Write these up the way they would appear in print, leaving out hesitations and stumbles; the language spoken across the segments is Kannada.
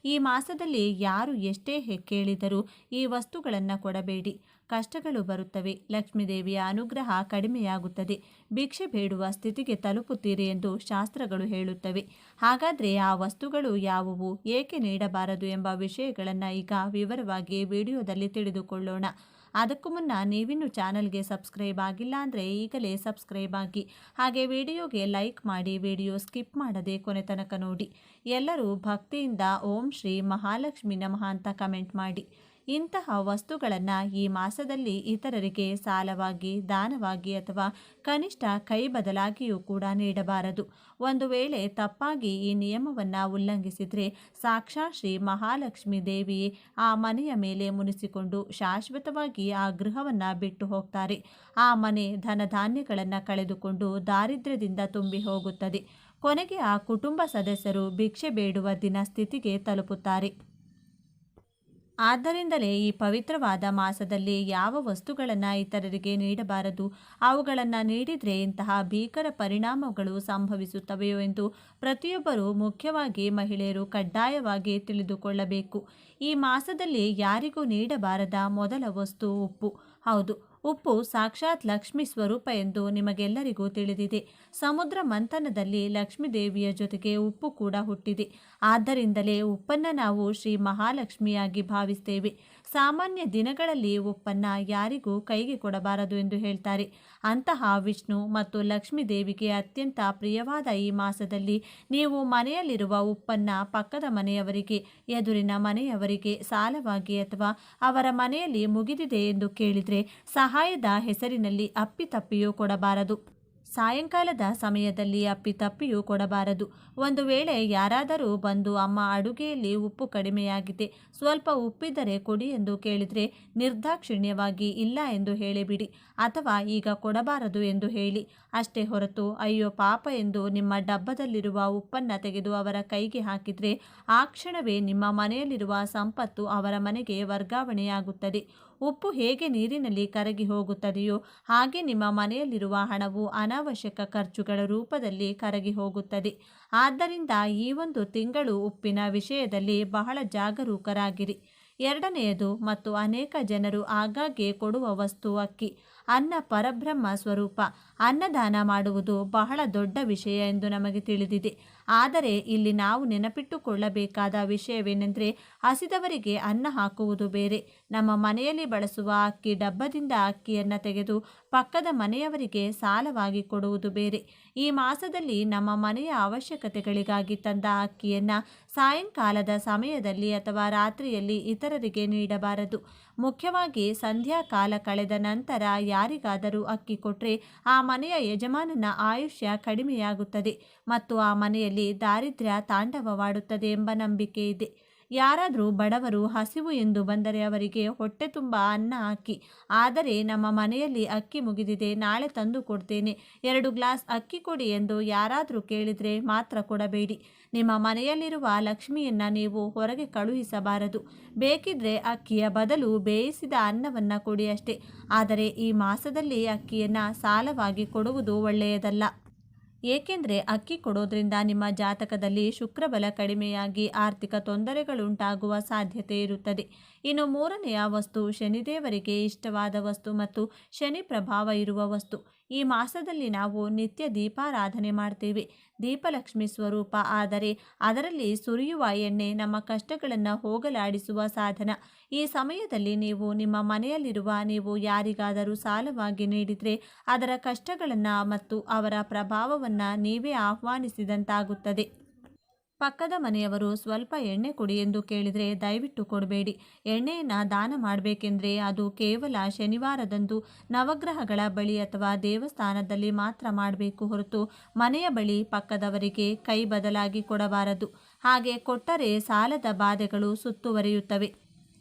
ಈ ಮಾಸದಲ್ಲಿ ಯಾರು ಎಷ್ಟೇ ಕೇಳಿದರೂ ಈ ವಸ್ತುಗಳನ್ನು ಕೊಡಬೇಡಿ. ಕಷ್ಟಗಳು ಬರುತ್ತವೆ, ಲಕ್ಷ್ಮೀದೇವಿಯ ಅನುಗ್ರಹ ಕಡಿಮೆಯಾಗುತ್ತದೆ, ಭಿಕ್ಷೆ ಬೇಡುವ ಸ್ಥಿತಿಗೆ ತಲುಪುತ್ತೀರಿ ಎಂದು ಶಾಸ್ತ್ರಗಳು ಹೇಳುತ್ತವೆ. ಹಾಗಾದರೆ ಆ ವಸ್ತುಗಳು ಯಾವುವು, ಏಕೆ ನೀಡಬಾರದು ಎಂಬ ವಿಷಯಗಳನ್ನು ಈಗ ವಿವರವಾಗಿ ವಿಡಿಯೋದಲ್ಲಿ ತಿಳಿದುಕೊಳ್ಳೋಣ. ಅದಕ್ಕೂ ಮುನ್ನ ನೀವಿನ್ನು ಚಾನಲ್ಗೆ ಸಬ್ಸ್ಕ್ರೈಬ್ ಆಗಿಲ್ಲ ಅಂದರೆ ಈಗಲೇ ಸಬ್ಸ್ಕ್ರೈಬ್ ಆಗಿ, ಹಾಗೆ ವಿಡಿಯೋಗೆ ಲೈಕ್ ಮಾಡಿ, ವಿಡಿಯೋ ಸ್ಕಿಪ್ ಮಾಡದೆ ಕೊನೆ ತನಕ ನೋಡಿ. ಎಲ್ಲರೂ ಭಕ್ತಿಯಿಂದ ಓಂ ಶ್ರೀ ಮಹಾಲಕ್ಷ್ಮಿ ನಮಃ ಅಂತ ಕಮೆಂಟ್ ಮಾಡಿ. ಇಂತಹ ವಸ್ತುಗಳನ್ನು ಈ ಮಾಸದಲ್ಲಿ ಇತರರಿಗೆ ಸಾಲವಾಗಿ, ದಾನವಾಗಿ ಅಥವಾ ಕನಿಷ್ಠ ಕೈ ಬದಲಾಗಿಯೂ ಕೂಡ ನೀಡಬಾರದು. ಒಂದು ವೇಳೆ ತಪ್ಪಾಗಿ ಈ ನಿಯಮವನ್ನು ಉಲ್ಲಂಘಿಸಿದರೆ ಸಾಕ್ಷಾತ್ ಶ್ರೀ ಮಹಾಲಕ್ಷ್ಮಿ ದೇವಿಯೇ ಆ ಮನೆಯ ಮೇಲೆ ಮುನಿಸಿಕೊಂಡು ಶಾಶ್ವತವಾಗಿ ಆ ಗೃಹವನ್ನು ಬಿಟ್ಟು ಹೋಗ್ತಾರೆ. ಆ ಮನೆ ಧನಧಾನ್ಯಗಳನ್ನು ಕಳೆದುಕೊಂಡು ದಾರಿದ್ರ್ಯದಿಂದ ತುಂಬಿ ಹೋಗುತ್ತದೆ. ಕೊನೆಗೆ ಆ ಕುಟುಂಬ ಸದಸ್ಯರು ಭಿಕ್ಷೆ ಬೇಡುವ ದಿನ ಸ್ಥಿತಿಗೆ ತಲುಪುತ್ತಾರೆ. ಆದ್ದರಿಂದಲೇ ಈ ಪವಿತ್ರವಾದ ಮಾಸದಲ್ಲಿ ಯಾವ ವಸ್ತುಗಳನ್ನು ಇತರರಿಗೆ ನೀಡಬಾರದು, ಅವುಗಳನ್ನು ನೀಡಿದರೆ ಇಂತಹ ಭೀಕರ ಪರಿಣಾಮಗಳು ಸಂಭವಿಸುತ್ತವೆಯೋ ಎಂದು ಪ್ರತಿಯೊಬ್ಬರೂ, ಮುಖ್ಯವಾಗಿ ಮಹಿಳೆಯರು ಕಡ್ಡಾಯವಾಗಿ ತಿಳಿದುಕೊಳ್ಳಬೇಕು. ಈ ಮಾಸದಲ್ಲಿ ಯಾರಿಗೂ ನೀಡಬಾರದ ಮೊದಲ ವಸ್ತು ಉಪ್ಪು. ಹೌದು, ಉಪ್ಪು ಸಾಕ್ಷಾತ್ ಲಕ್ಷ್ಮಿ ಸ್ವರೂಪ ಎಂದು ನಿಮಗೆಲ್ಲರಿಗೂ ತಿಳಿದಿದೆ. ಸಮುದ್ರ ಮಂಥನದಲ್ಲಿ ಲಕ್ಷ್ಮೀದೇವಿಯ ಜೊತೆಗೆ ಉಪ್ಪು ಕೂಡ ಹುಟ್ಟಿದೆ. ಆದ್ದರಿಂದಲೇ ಉಪ್ಪನ್ನು ನಾವು ಶ್ರೀ ಮಹಾಲಕ್ಷ್ಮಿಯಾಗಿ ಭಾವಿಸ್ತೇವೆ. ಸಾಮಾನ್ಯ ದಿನಗಳಲ್ಲಿ ಉಪ್ಪನ್ನು ಯಾರಿಗೂ ಕೈಗೆ ಕೊಡಬಾರದು ಎಂದು ಹೇಳ್ತಾರೆ. ಅಂತಹ ವಿಷ್ಣು ಮತ್ತು ಲಕ್ಷ್ಮೀ ದೇವಿಗೆ ಅತ್ಯಂತ ಪ್ರಿಯವಾದ ಈ ಮಾಸದಲ್ಲಿ ನೀವು ಮನೆಯಲ್ಲಿರುವ ಉಪ್ಪನ್ನು ಪಕ್ಕದ ಮನೆಯವರಿಗೆ, ಎದುರಿನ ಮನೆಯವರಿಗೆ ಸಾಲವಾಗಿ ಅಥವಾ ಅವರ ಮನೆಯಲ್ಲಿ ಮುಗಿದಿದೆ ಎಂದು ಕೇಳಿದರೆ ಸಹಾಯದ ಹೆಸರಿನಲ್ಲಿ ಅಪ್ಪಿತಪ್ಪಿಯೂ ಕೊಡಬಾರದು. ಸಾಯಂಕಾಲದ ಸಮಯದಲ್ಲಿ ಅಪ್ಪಿತಪ್ಪಿಯೂ ಕೊಡಬಾರದು. ಒಂದು ವೇಳೆ ಯಾರಾದರೂ ಬಂದು ಅಮ್ಮ ಅಡುಗೆಯಲ್ಲಿ ಉಪ್ಪು ಕಡಿಮೆಯಾಗಿದೆ, ಸ್ವಲ್ಪ ಉಪ್ಪಿದ್ದರೆ ಕೊಡಿ ಎಂದು ಕೇಳಿದರೆ ನಿರ್ದಾಕ್ಷಿಣ್ಯವಾಗಿ ಇಲ್ಲ ಎಂದು ಹೇಳಿಬಿಡಿ, ಅಥವಾ ಈಗ ಕೊಡಬಾರದು ಎಂದು ಹೇಳಿ. ಅಷ್ಟೇ ಹೊರತು ಅಯ್ಯೋ ಪಾಪ ಎಂದು ನಿಮ್ಮ ಡಬ್ಬದಲ್ಲಿರುವ ಉಪ್ಪನ್ನು ತೆಗೆದು ಅವರ ಕೈಗೆ ಹಾಕಿದರೆ ಆ ಕ್ಷಣವೇ ನಿಮ್ಮ ಮನೆಯಲ್ಲಿರುವ ಸಂಪತ್ತು ಅವರ ಮನೆಗೆ ವರ್ಗಾವಣೆಯಾಗುತ್ತದೆ. ಉಪ್ಪು ಹೇಗೆ ನೀರಿನಲ್ಲಿ ಕರಗಿ ಹೋಗುತ್ತದೆಯೋ ಹಾಗೆ ನಿಮ್ಮ ಮನೆಯಲ್ಲಿರುವ ಹಣವು ಅನಾವಶ್ಯಕ ಖರ್ಚುಗಳ ರೂಪದಲ್ಲಿ ಕರಗಿ ಹೋಗುತ್ತದೆ. ಆದ್ದರಿಂದ ಈ ಒಂದು ತಿಂಗಳು ಉಪ್ಪಿನ ವಿಷಯದಲ್ಲಿ ಬಹಳ ಜಾಗರೂಕರಾಗಿರಿ. ಎರಡನೆಯದು ಮತ್ತು ಅನೇಕ ಜನರು ಆಗಾಗ್ಗೆ ಕೊಡುವ ವಸ್ತು ಅಕ್ಕಿ. ಅನ್ನ ಪರಬ್ರಹ್ಮ ಸ್ವರೂಪ. ಅನ್ನದಾನ ಮಾಡುವುದು ಬಹಳ ದೊಡ್ಡ ವಿಷಯ ಎಂದು ನಮಗೆ ತಿಳಿದಿದೆ. ಆದರೆ ಇಲ್ಲಿ ನಾವು ನೆನಪಿಟ್ಟುಕೊಳ್ಳಬೇಕಾದ ವಿಷಯವೇನೆಂದರೆ, ಹಸಿದವರಿಗೆ ಅನ್ನ ಹಾಕುವುದು ಬೇರೆ, ನಮ್ಮ ಮನೆಯಲ್ಲಿ ಬಳಸುವ ಅಕ್ಕಿ ಡಬ್ಬದಿಂದ ಅಕ್ಕಿಯನ್ನು ತೆಗೆದು ಪಕ್ಕದ ಮನೆಯವರಿಗೆ ಸಾಲವಾಗಿ ಕೊಡುವುದು ಬೇರೆ. ಈ ಮಾಸದಲ್ಲಿ ನಮ್ಮ ಮನೆಯ ಅವಶ್ಯಕತೆಗಳಿಗಾಗಿ ತಂದ ಅಕ್ಕಿಯನ್ನು ಸಾಯಂಕಾಲದ ಸಮಯದಲ್ಲಿ ಅಥವಾ ರಾತ್ರಿಯಲ್ಲಿ ಇತರರಿಗೆ ನೀಡಬಾರದು. ಮುಖ್ಯವಾಗಿ ಸಂಧ್ಯಾಕಾಲ ಕಳೆದ ನಂತರ ಯಾರಿಗಾದರೂ ಅಕ್ಕಿ ಕೊಟ್ಟರೆ ಆ ಮನೆಯ ಯಜಮಾನನ ಆಯುಷ್ಯ ಕಡಿಮೆಯಾಗುತ್ತದೆ ಮತ್ತು ಆ ಮನೆಯಲ್ಲಿ ದಾರಿದ್ರ್ಯ ತಾಂಡವವಾಡುತ್ತದೆ ಎಂಬ ನಂಬಿಕೆ ಇದೆ. ಯಾರಾದರೂ ಬಡವರು ಹಸಿವು ಎಂದು ಬಂದರೆ ಅವರಿಗೆ ಹೊಟ್ಟೆ ತುಂಬ ಅನ್ನ ಹಾಕಿ. ಆದರೆ ನಮ್ಮ ಮನೆಯಲ್ಲಿ ಅಕ್ಕಿ ಮುಗಿದಿದೆ, ನಾಳೆ ತಂದು ಕೊಡ್ತೇನೆ, 2 ಗ್ಲಾಸ್ ಅಕ್ಕಿ ಕೊಡಿ ಎಂದು ಯಾರಾದರೂ ಕೇಳಿದರೆ ಮಾತ್ರ ಕೊಡಬೇಡಿ. ನಿಮ್ಮ ಮನೆಯಲ್ಲಿರುವ ಲಕ್ಷ್ಮಿಯನ್ನು ನೀವು ಹೊರಗೆ ಕಳುಹಿಸಬಾರದು. ಬೇಕಿದ್ರೆ ಅಕ್ಕಿಯ ಬದಲು ಬೇಯಿಸಿದ ಅನ್ನವನ್ನು ಕೊಡಿ ಅಷ್ಟೇ. ಆದರೆ ಈ ಮಾಸದಲ್ಲಿ ಅಕ್ಕಿಯನ್ನು ಸಾಲವಾಗಿ ಕೊಡುವುದು ಒಳ್ಳೆಯದಲ್ಲ. ಏಕೆಂದರೆ ಅಕ್ಕಿ ಕೊಡೋದ್ರಿಂದ ನಿಮ್ಮ ಜಾತಕದಲ್ಲಿ ಶುಕ್ರಬಲ ಕಡಿಮೆಯಾಗಿ ಆರ್ಥಿಕ ತೊಂದರೆಗಳುಂಟಾಗುವ ಸಾಧ್ಯತೆ ಇರುತ್ತದೆ. ಇನ್ನು ಮೂರನೆಯ ವಸ್ತು ಶನಿದೇವರಿಗೆ ಇಷ್ಟವಾದ ವಸ್ತು ಮತ್ತು ಶನಿ ಪ್ರಭಾವ ಇರುವ ವಸ್ತು. ಈ ಮಾಸದಲ್ಲಿ ನಾವು ನಿತ್ಯ ದೀಪಾರಾಧನೆ ಮಾಡ್ತೇವೆ. ದೀಪಲಕ್ಷ್ಮಿ ಸ್ವರೂಪ, ಆದರೆ ಅದರಲ್ಲಿ ಸುರಿಯುವ ಎಣ್ಣೆ ನಮ್ಮ ಕಷ್ಟಗಳನ್ನು ಹೋಗಲಾಡಿಸುವ ಸಾಧನ. ಈ ಸಮಯದಲ್ಲಿ ನೀವು ನಿಮ್ಮ ಮನೆಯಲ್ಲಿರುವ ನೀವು ಯಾರಿಗಾದರೂ ಸಾಲವಾಗಿ ನೀಡಿದರೆ ಅದರ ಕಷ್ಟಗಳನ್ನು ಮತ್ತು ಅವರ ಪ್ರಭಾವವನ್ನು ನೀವೇ ಆಹ್ವಾನಿಸಿದಂತಾಗುತ್ತದೆ. ಪಕ್ಕದ ಮನೆಯವರು ಸ್ವಲ್ಪ ಎಣ್ಣೆ ಕೊಡಿ ಎಂದು ಕೇಳಿದರೆ ದಯವಿಟ್ಟು ಕೊಡಬೇಡಿ. ಎಣ್ಣೆಯನ್ನು ದಾನ ಮಾಡಬೇಕೆಂದರೆ ಅದು ಕೇವಲ ಶನಿವಾರದಂದು ನವಗ್ರಹಗಳ ಬಳಿ ಅಥವಾ ದೇವಸ್ಥಾನದಲ್ಲಿ ಮಾತ್ರ ಮಾಡಬೇಕು ಹೊರತು ಮನೆಯ ಬಳಿ ಪಕ್ಕದವರಿಗೆ ಕೈ ಬದಲಾಗಿ ಕೊಡಬಾರದು. ಹಾಗೆ ಕೊಟ್ಟರೆ ಸಾಲದ ಬಾಧೆಗಳು ಸುತ್ತುವರಿಯುತ್ತವೆ.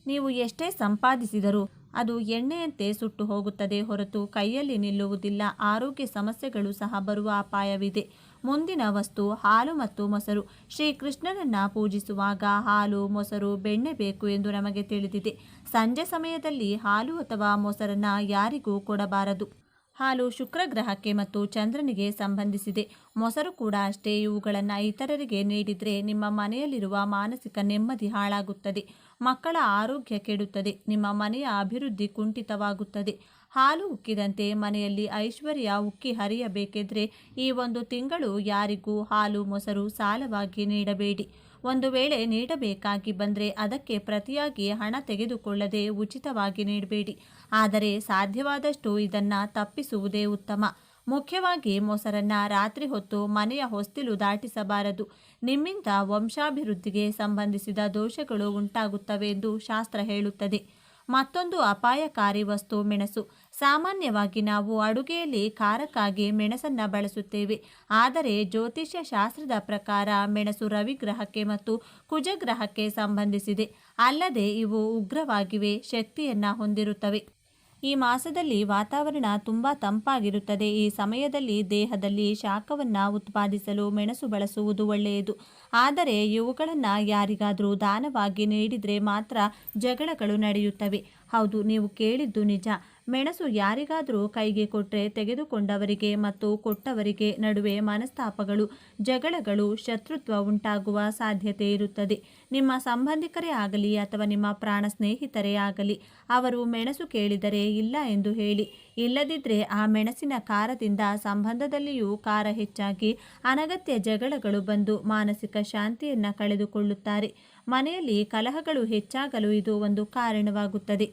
ನೀವು ಎಷ್ಟೇ ಸಂಪಾದಿಸಿದರೂ ಅದು ಎಣ್ಣೆಯಂತೆ ಸುಟ್ಟು ಹೋಗುತ್ತದೆ ಹೊರತು ಕೈಯಲ್ಲಿ ನಿಲ್ಲುವುದಿಲ್ಲ. ಆರೋಗ್ಯ ಸಮಸ್ಯೆಗಳು ಸಹ ಬರುವ ಅಪಾಯವಿದೆ. ಮುಂದಿನ ವಸ್ತು ಹಾಲು ಮತ್ತು ಮೊಸರು. ಶ್ರೀಕೃಷ್ಣನನ್ನು ಪೂಜಿಸುವಾಗ ಹಾಲು, ಮೊಸರು, ಬೆಣ್ಣೆ ಬೇಕು ಎಂದು ನಮಗೆ ತಿಳಿದಿದೆ. ಸಂಜೆ ಸಮಯದಲ್ಲಿ ಹಾಲು ಅಥವಾ ಮೊಸರನ್ನು ಯಾರಿಗೂ ಕೊಡಬಾರದು. ಹಾಲು ಶುಕ್ರ ಗ್ರಹಕ್ಕೆ ಮತ್ತು ಚಂದ್ರನಿಗೆ ಸಂಬಂಧಿಸಿದೆ. ಮೊಸರು ಕೂಡ ಅಷ್ಟೇ. ಇವುಗಳನ್ನು ಇತರರಿಗೆ ನೀಡಿದರೆ ನಿಮ್ಮ ಮನೆಯಲ್ಲಿರುವ ಮಾನಸಿಕ ನೆಮ್ಮದಿ ಹಾಳಾಗುತ್ತದೆ, ಮಕ್ಕಳ ಆರೋಗ್ಯ ಕೆಡುತ್ತದೆ, ನಿಮ್ಮ ಮನೆಯ ಅಭಿವೃದ್ಧಿ ಕುಂಠಿತವಾಗುತ್ತದೆ. ಹಾಲು ಉಕ್ಕಿದಂತೆ ಮನೆಯಲ್ಲಿ ಐಶ್ವರ್ಯ ಉಕ್ಕಿ ಹರಿಯಬೇಕೆಂದರೆ ಈ ಒಂದು ತಿಂಗಳು ಯಾರಿಗೂ ಹಾಲು ಮೊಸರು ಸಾಲವಾಗಿ ನೀಡಬೇಡಿ. ಒಂದು ವೇಳೆ ನೀಡಬೇಕಾಗಿ ಬಂದರೆ ಅದಕ್ಕೆ ಪ್ರತಿಯಾಗಿ ಹಣ ತೆಗೆದುಕೊಳ್ಳದೆ ಉಚಿತವಾಗಿ ನೀಡಬೇಡಿ. ಆದರೆ ಸಾಧ್ಯವಾದಷ್ಟು ಇದನ್ನು ತಪ್ಪಿಸುವುದೇ ಉತ್ತಮ. ಮುಖ್ಯವಾಗಿ ಮೊಸರನ್ನು ರಾತ್ರಿ ಹೊತ್ತು ಮನೆಯ ಹೊಸ್ತಿಲು ದಾಟಿಸಬಾರದು. ನಿಮ್ಮಿಂದ ವಂಶಾಭಿವೃದ್ಧಿಗೆ ಸಂಬಂಧಿಸಿದ ದೋಷಗಳು ಉಂಟಾಗುತ್ತವೆ ಎಂದು ಶಾಸ್ತ್ರ ಹೇಳುತ್ತದೆ. ಮತ್ತೊಂದು ಅಪಾಯಕಾರಿ ವಸ್ತು ಮೆಣಸು. ಸಾಮಾನ್ಯವಾಗಿ ನಾವು ಅಡುಗೆಯಲ್ಲಿ ಖಾರಕ್ಕಾಗಿ ಮೆಣಸನ್ನು ಬಳಸುತ್ತೇವೆ. ಆದರೆ ಜ್ಯೋತಿಷ್ಯ ಶಾಸ್ತ್ರದ ಪ್ರಕಾರ ಮೆಣಸು ರವಿಗ್ರಹಕ್ಕೆ ಮತ್ತು ಕುಜಗ್ರಹಕ್ಕೆ ಸಂಬಂಧಿಸಿದೆ. ಅಲ್ಲದೆ ಇವು ಉಗ್ರವಾಗಿವೆ, ಶಕ್ತಿಯನ್ನು ಹೊಂದಿರುತ್ತವೆ. ಈ ಮಾಸದಲ್ಲಿ ವಾತಾವರಣ ತುಂಬ ತಂಪಾಗಿರುತ್ತದೆ. ಈ ಸಮಯದಲ್ಲಿ ದೇಹದಲ್ಲಿ ಶಾಖವನ್ನು ಉತ್ಪಾದಿಸಲು ಮೆಣಸು ಬಳಸುವುದು ಒಳ್ಳೆಯದು. ಆದರೆ ಇವುಗಳನ್ನು ಯಾರಿಗಾದರೂ ದಾನವಾಗಿ ನೀಡಿದರೆ ಮಾತ್ರ ಜಗಳಗಳು ನಡೆಯುತ್ತವೆ. ಹೌದು, ನೀವು ಕೇಳಿದ್ದು ನಿಜ. ಮೆಣಸು ಯಾರಿಗಾದರೂ ಕೈಗೆ ಕೊಟ್ಟರೆ ತೆಗೆದುಕೊಂಡವರಿಗೆ ಮತ್ತು ಕೊಟ್ಟವರಿಗೆ ನಡುವೆ ಮನಸ್ತಾಪಗಳು, ಜಗಳಗಳು, ಶತ್ರುತ್ವ ಉಂಟಾಗುವ ಸಾಧ್ಯತೆ ಇರುತ್ತದೆ. ನಿಮ್ಮ ಸಂಬಂಧಿಕರೇ ಆಗಲಿ ಅಥವಾ ನಿಮ್ಮ ಪ್ರಾಣ ಸ್ನೇಹಿತರೇ ಆಗಲಿ, ಅವರು ಮೆಣಸು ಕೇಳಿದರೆ ಇಲ್ಲ ಎಂದು ಹೇಳಿ. ಇಲ್ಲದಿದ್ದರೆ ಆ ಮೆಣಸಿನ ಖಾರದಿಂದ ಸಂಬಂಧದಲ್ಲಿಯೂ ಖಾರ ಹೆಚ್ಚಾಗಿ ಅನಗತ್ಯ ಜಗಳಗಳು ಬಂದು ಮಾನಸಿಕ ಶಾಂತಿಯನ್ನು ಕಳೆದುಕೊಳ್ಳುತ್ತಾರೆ. ಮನೆಯಲ್ಲಿ ಕಲಹಗಳು ಹೆಚ್ಚಾಗಲು ಇದು ಒಂದು ಕಾರಣವಾಗುತ್ತದೆ.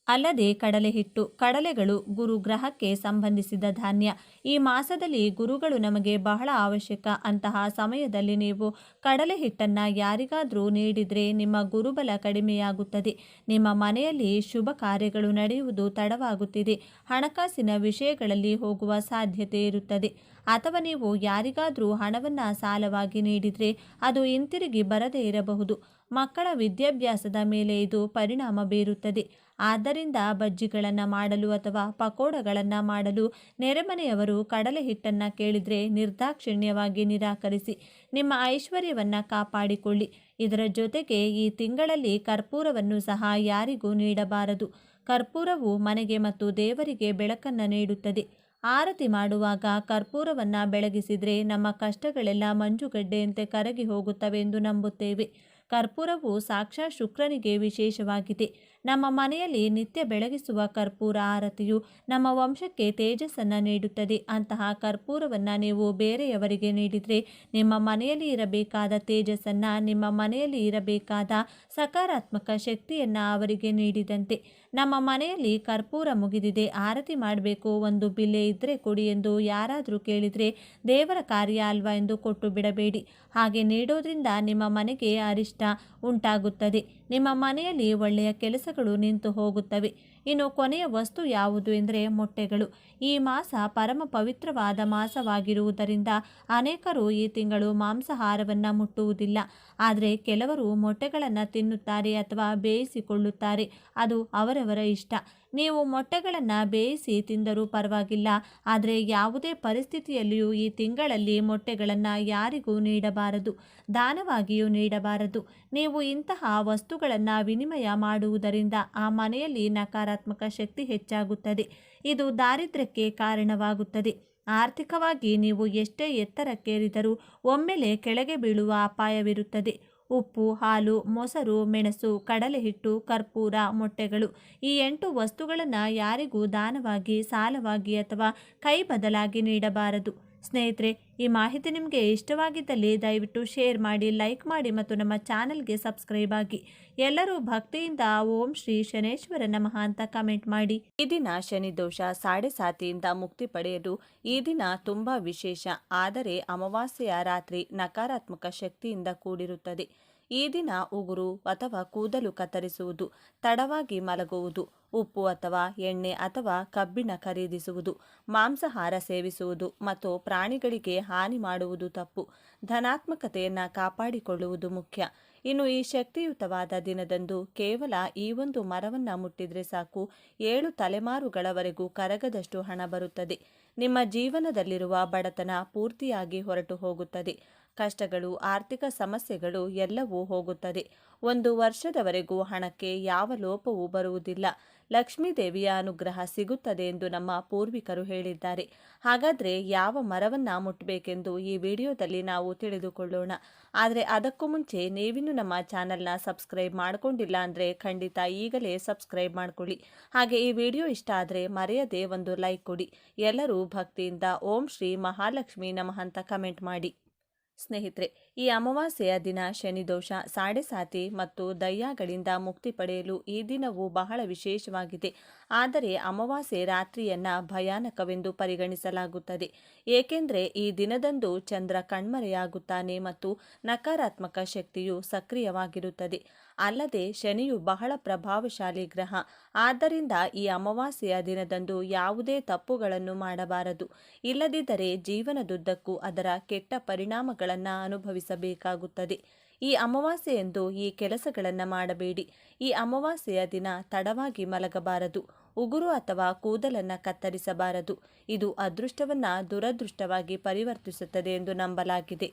ಅಲ್ಲದೆ ಕಡಲೆ ಹಿಟ್ಟು. ಕಡಲೆಗಳು ಗುರು ಗ್ರಹಕ್ಕೆ ಸಂಬಂಧಿಸಿದ ಧಾನ್ಯ. ಈ ಮಾಸದಲ್ಲಿ ಗುರುಗಳು ನಮಗೆ ಬಹಳ ಅವಶ್ಯಕ. ಅಂತಹ ಸಮಯದಲ್ಲಿ ನೀವು ಕಡಲೆ ಹಿಟ್ಟನ್ನು ಯಾರಿಗಾದರೂ ನೀಡಿದರೆ ನಿಮ್ಮ ಗುರುಬಲ ಕಡಿಮೆಯಾಗುತ್ತದೆ. ನಿಮ್ಮ ಮನೆಯಲ್ಲಿ ಶುಭ ಕಾರ್ಯಗಳು ನಡೆಯುವುದು ತಡವಾಗುತ್ತಿದೆ. ಹಣಕಾಸಿನ ವಿಷಯಗಳಲ್ಲಿ ಹೋಗುವ ಸಾಧ್ಯತೆ ಇರುತ್ತದೆ. ಅಥವಾ ನೀವು ಯಾರಿಗಾದರೂ ಹಣವನ್ನು ಸಾಲವಾಗಿ ನೀಡಿದರೆ ಅದು ಹಿಂತಿರುಗಿ ಬರದೇ ಇರಬಹುದು. ಮಕ್ಕಳ ವಿದ್ಯಾಭ್ಯಾಸದ ಮೇಲೆ ಇದು ಪರಿಣಾಮ ಬೀರುತ್ತದೆ. ಆದ್ದರಿಂದ ಬಜ್ಜಿಗಳನ್ನು ಮಾಡಲು ಅಥವಾ ಪಕೋಡಗಳನ್ನು ಮಾಡಲು ನೆರೆಮನೆಯವರು ಕಡಲೆ ಹಿಟ್ಟನ್ನು ಕೇಳಿದರೆ ನಿರ್ದಾಕ್ಷಿಣ್ಯವಾಗಿ ನಿರಾಕರಿಸಿ. ನಿಮ್ಮ ಐಶ್ವರ್ಯವನ್ನು ಕಾಪಾಡಿಕೊಳ್ಳಿ. ಇದರ ಜೊತೆಗೆ ಈ ತಿಂಗಳಲ್ಲಿ ಕರ್ಪೂರವನ್ನು ಸಹ ಯಾರಿಗೂ ನೀಡಬಾರದು. ಕರ್ಪೂರವು ಮನೆಗೆ ಮತ್ತು ದೇವರಿಗೆ ಬೆಳಕನ್ನು ನೀಡುತ್ತದೆ. ಆರತಿ ಮಾಡುವಾಗ ಕರ್ಪೂರವನ್ನು ಬೆಳಗಿಸಿದರೆ ನಮ್ಮ ಕಷ್ಟಗಳೆಲ್ಲ ಮಂಜುಗಡ್ಡೆಯಂತೆ ಕರಗಿ ಹೋಗುತ್ತವೆ ಎಂದು ನಂಬುತ್ತೇವೆ. ಕರ್ಪೂರವು ಸಾಕ್ಷಾತ್ ಶುಕ್ರನಿಗೆ ವಿಶೇಷವಾಗಿದೆ. ನಮ್ಮ ಮನೆಯಲ್ಲಿ ನಿತ್ಯ ಬೆಳಗಿಸುವ ಕರ್ಪೂರ ಆರತಿಯು ನಮ್ಮ ವಂಶಕ್ಕೆ ತೇಜಸ್ಸನ್ನು ನೀಡುತ್ತದೆ. ಅಂತಹ ಕರ್ಪೂರವನ್ನು ನೀವು ಬೇರೆಯವರಿಗೆ ನೀಡಿದರೆ ನಿಮ್ಮ ಮನೆಯಲ್ಲಿ ಇರಬೇಕಾದ ತೇಜಸ್ಸನ್ನು, ನಿಮ್ಮ ಮನೆಯಲ್ಲಿ ಇರಬೇಕಾದ ಸಕಾರಾತ್ಮಕ ಶಕ್ತಿಯನ್ನು ಅವರಿಗೆ ನೀಡಿದಂತೆ. ನಮ್ಮ ಮನೆಯಲ್ಲಿ ಕರ್ಪೂರ ಮುಗಿದಿದೆ, ಆರತಿ ಮಾಡಬೇಕು, ಒಂದು ಬಿಲ್ಲೆ ಇದ್ದರೆ ಕೊಡಿ ಎಂದು ಯಾರಾದರೂ ಕೇಳಿದರೆ ದೇವರ ಕಾರ್ಯ ಅಲ್ವಾ ಎಂದು ಕೊಟ್ಟು ಬಿಡಬೇಡಿ. ಹಾಗೆ ನೀಡೋದ್ರಿಂದ ನಿಮ್ಮ ಮನೆಗೆ ಅರಿಷ್ಟ ಉಂಟಾಗುತ್ತದೆ. ನಿಮ್ಮ ಮನೆಯಲ್ಲಿ ಒಳ್ಳೆಯ ಕೆಲಸಗಳು ನಿಂತು ಹೋಗುತ್ತವೆ. ಇನ್ನು ಕೊನೆಯ ವಸ್ತು ಯಾವುದು ಎಂದರೆ ಮೊಟ್ಟೆಗಳು. ಈ ಮಾಸ ಪರಮ ಪವಿತ್ರವಾದ ಮಾಸವಾಗಿರುವುದರಿಂದ ಅನೇಕರು ಈ ತಿಂಗಳು ಮಾಂಸಾಹಾರವನ್ನು ಮುಟ್ಟುವುದಿಲ್ಲ. ಆದರೆ ಕೆಲವರು ಮೊಟ್ಟೆಗಳನ್ನು ತಿನ್ನುತ್ತಾರೆ ಅಥವಾ ಬೇಯಿಸಿಕೊಳ್ಳುತ್ತಾರೆ. ಅದು ಅವರವರ ಇಷ್ಟ. ನೀವು ಮೊಟ್ಟೆಗಳನ್ನು ಬೇಯಿಸಿ ತಿಂದರೂ ಪರವಾಗಿಲ್ಲ. ಆದರೆ ಯಾವುದೇ ಪರಿಸ್ಥಿತಿಯಲ್ಲಿಯೂ ಈ ತಿಂಗಳಲ್ಲಿ ಮೊಟ್ಟೆಗಳನ್ನು ಯಾರಿಗೂ ನೀಡಬಾರದು, ದಾನವಾಗಿಯೂ ನೀಡಬಾರದು. ನೀವು ಇಂತಹ ವಸ್ತುಗಳನ್ನು ವಿನಿಮಯ ಮಾಡುವುದರಿಂದ ಆ ಮನೆಯಲ್ಲಿ ನಕಾರಾತ್ಮಕ ಶಕ್ತಿ ಹೆಚ್ಚಾಗುತ್ತದೆ. ಇದು ದಾರಿದ್ರ್ಯಕ್ಕೆ ಕಾರಣವಾಗುತ್ತದೆ. ಆರ್ಥಿಕವಾಗಿ ನೀವು ಎಷ್ಟೇ ಎತ್ತರಕ್ಕೇರಿದರೂ ಒಮ್ಮೆಲೆ ಕೆಳಗೆ ಬೀಳುವ ಅಪಾಯವಿರುತ್ತದೆ. ಉಪ್ಪು, ಹಾಲು, ಮೊಸರು, ಮೆಣಸು, ಕಡಲೆ ಹಿಟ್ಟು, ಕರ್ಪೂರ, ಮೊಟ್ಟೆಗಳು ಈ 8 ವಸ್ತುಗಳನ್ನು ಯಾರಿಗೂ ದಾನವಾಗಿ, ಸಾಲವಾಗಿ ಅಥವಾ ಕೈ ಬದಲಾಗಿ ನೀಡಬಾರದು. ಸ್ನೇಹಿತರೆ, ಈ ಮಾಹಿತಿ ನಿಮಗೆ ಇಷ್ಟವಾಗಿದ್ದಲ್ಲಿ ದಯವಿಟ್ಟು ಶೇರ್ ಮಾಡಿ, ಲೈಕ್ ಮಾಡಿ ಮತ್ತು ನಮ್ಮ ಚಾನಲ್ಗೆ ಸಬ್ಸ್ಕ್ರೈಬ್ ಆಗಿ. ಎಲ್ಲರೂ ಭಕ್ತಿಯಿಂದ ಓಂ ಶ್ರೀ ಶನೇಶ್ವರ ನಮಃ ಅಂತ ಕಮೆಂಟ್ ಮಾಡಿ. ಈ ದಿನ ಶನಿ ದೋಷ ಸಾಡೆಸಾತಿಯಿಂದ ಮುಕ್ತಿ ಪಡೆಯಲು ಈ ದಿನ ತುಂಬ ವಿಶೇಷ. ಆದರೆ ಅಮಾವಾಸ್ಯೆಯ ರಾತ್ರಿ ನಕಾರಾತ್ಮಕ ಶಕ್ತಿಯಿಂದ ಕೂಡಿರುತ್ತದೆ. ಈ ದಿನ ಉಗುರು ಅಥವಾ ಕೂದಲು ಕತ್ತರಿಸುವುದು, ತಡವಾಗಿ ಮಲಗುವುದು, ಉಪ್ಪು ಅಥವಾ ಎಣ್ಣೆ ಅಥವಾ ಕಬ್ಬಿಣ ಖರೀದಿಸುವುದು, ಮಾಂಸಾಹಾರ ಸೇವಿಸುವುದು ಮತ್ತು ಪ್ರಾಣಿಗಳಿಗೆ ಹಾನಿ ಮಾಡುವುದು ತಪ್ಪು. ಧನಾತ್ಮಕತೆಯನ್ನು ಕಾಪಾಡಿಕೊಳ್ಳುವುದು ಮುಖ್ಯ. ಇನ್ನು ಈ ಶಕ್ತಿಯುತವಾದ ದಿನದಂದು ಕೇವಲ ಈ ಒಂದು ಮರವನ್ನು ಮುಟ್ಟಿದರೆ ಸಾಕು, 7 ತಲೆಮಾರುಗಳವರೆಗೂ ಕರಗದಷ್ಟು ಹಣ ಬರುತ್ತದೆ. ನಿಮ್ಮ ಜೀವನದಲ್ಲಿರುವ ಬಡತನ ಪೂರ್ತಿಯಾಗಿ ಹೊರಟು ಹೋಗುತ್ತದೆ. ಕಷ್ಟಗಳು, ಆರ್ಥಿಕ ಸಮಸ್ಯೆಗಳು ಎಲ್ಲವೂ ಹೋಗುತ್ತದೆ. 1 ವರ್ಷದವರೆಗೂ ಹಣಕ್ಕೆ ಯಾವ ಲೋಪವೂ ಬರುವುದಿಲ್ಲ. ಲಕ್ಷ್ಮೀದೇವಿಯ ಅನುಗ್ರಹ ಸಿಗುತ್ತದೆ ಎಂದು ನಮ್ಮ ಪೂರ್ವಿಕರು ಹೇಳಿದ್ದಾರೆ. ಹಾಗಾದರೆ ಯಾವ ಮರವನ್ನು ಮುಟ್ಟಬೇಕೆಂದು ಈ ವಿಡಿಯೋದಲ್ಲಿ ನಾವು ತಿಳಿದುಕೊಳ್ಳೋಣ. ಆದರೆ ಅದಕ್ಕೂ ಮುಂಚೆ ನೀವಿನ್ನೂ ನಮ್ಮ ಚಾನಲ್ನ ಸಬ್ಸ್ಕ್ರೈಬ್ ಮಾಡಿಕೊಂಡಿಲ್ಲ ಅಂದರೆ ಖಂಡಿತ ಈಗಲೇ ಸಬ್ಸ್ಕ್ರೈಬ್ ಮಾಡ್ಕೊಳ್ಳಿ. ಹಾಗೆ ಈ ವಿಡಿಯೋ ಇಷ್ಟ ಆದರೆ ಮರೆಯದೆ ಒಂದು ಲೈಕ್ ಕೊಡಿ. ಎಲ್ಲರೂ ಭಕ್ತಿಯಿಂದ ಓಂ ಶ್ರೀ ಮಹಾಲಕ್ಷ್ಮಿ ನಮಃ ಅಂತ ಕಮೆಂಟ್ ಮಾಡಿ. ಸ್ನೇಹಿತರೆ, ಈ ಅಮಾವಾಸ್ಯೆಯ ದಿನ ಶನಿದೋಷ, ಸಾಡೆಸಾತಿ ಮತ್ತು ದಯ್ಯಗಳಿಂದ ಮುಕ್ತಿ ಪಡೆಯಲು ಈ ದಿನವು ಬಹಳ ವಿಶೇಷವಾಗಿದೆ. ಆದರೆ ಅಮಾವಾಸ್ಯೆ ರಾತ್ರಿಯನ್ನ ಭಯಾನಕವೆಂದು ಪರಿಗಣಿಸಲಾಗುತ್ತದೆ. ಏಕೆಂದರೆ ಈ ದಿನದಂದು ಚಂದ್ರ ಕಣ್ಮರೆಯಾಗುತ್ತಾನೆ ಮತ್ತು ನಕಾರಾತ್ಮಕ ಶಕ್ತಿಯು ಸಕ್ರಿಯವಾಗಿರುತ್ತದೆ. ಅಲ್ಲದೆ ಶನಿಯು ಬಹಳ ಪ್ರಭಾವಶಾಲಿ ಗ್ರಹ. ಆದ್ದರಿಂದ ಈ ಅಮಾವಾಸ್ಯೆಯ ದಿನದಂದು ಯಾವುದೇ ತಪ್ಪುಗಳನ್ನು ಮಾಡಬಾರದು. ಇಲ್ಲದಿದ್ದರೆ ಜೀವನದುದ್ದಕ್ಕೂ ಅದರ ಕೆಟ್ಟ ಪರಿಣಾಮಗಳನ್ನು ಅನುಭವಿಸಬೇಕಾಗುತ್ತದೆ. ಈ ಅಮಾವಾಸ್ಯೆಯಂದು ಈ ಕೆಲಸಗಳನ್ನು ಮಾಡಬೇಡಿ. ಈ ಅಮಾವಾಸ್ಯೆಯ ದಿನ ತಡವಾಗಿ ಮಲಗಬಾರದು. ಉಗುರು ಅಥವಾ ಕೂದಲನ್ನು ಕತ್ತರಿಸಬಾರದು. ಇದು ಅದೃಷ್ಟವನ್ನು ದುರದೃಷ್ಟವಾಗಿ ಪರಿವರ್ತಿಸುತ್ತದೆ ಎಂದು ನಂಬಲಾಗಿದೆ.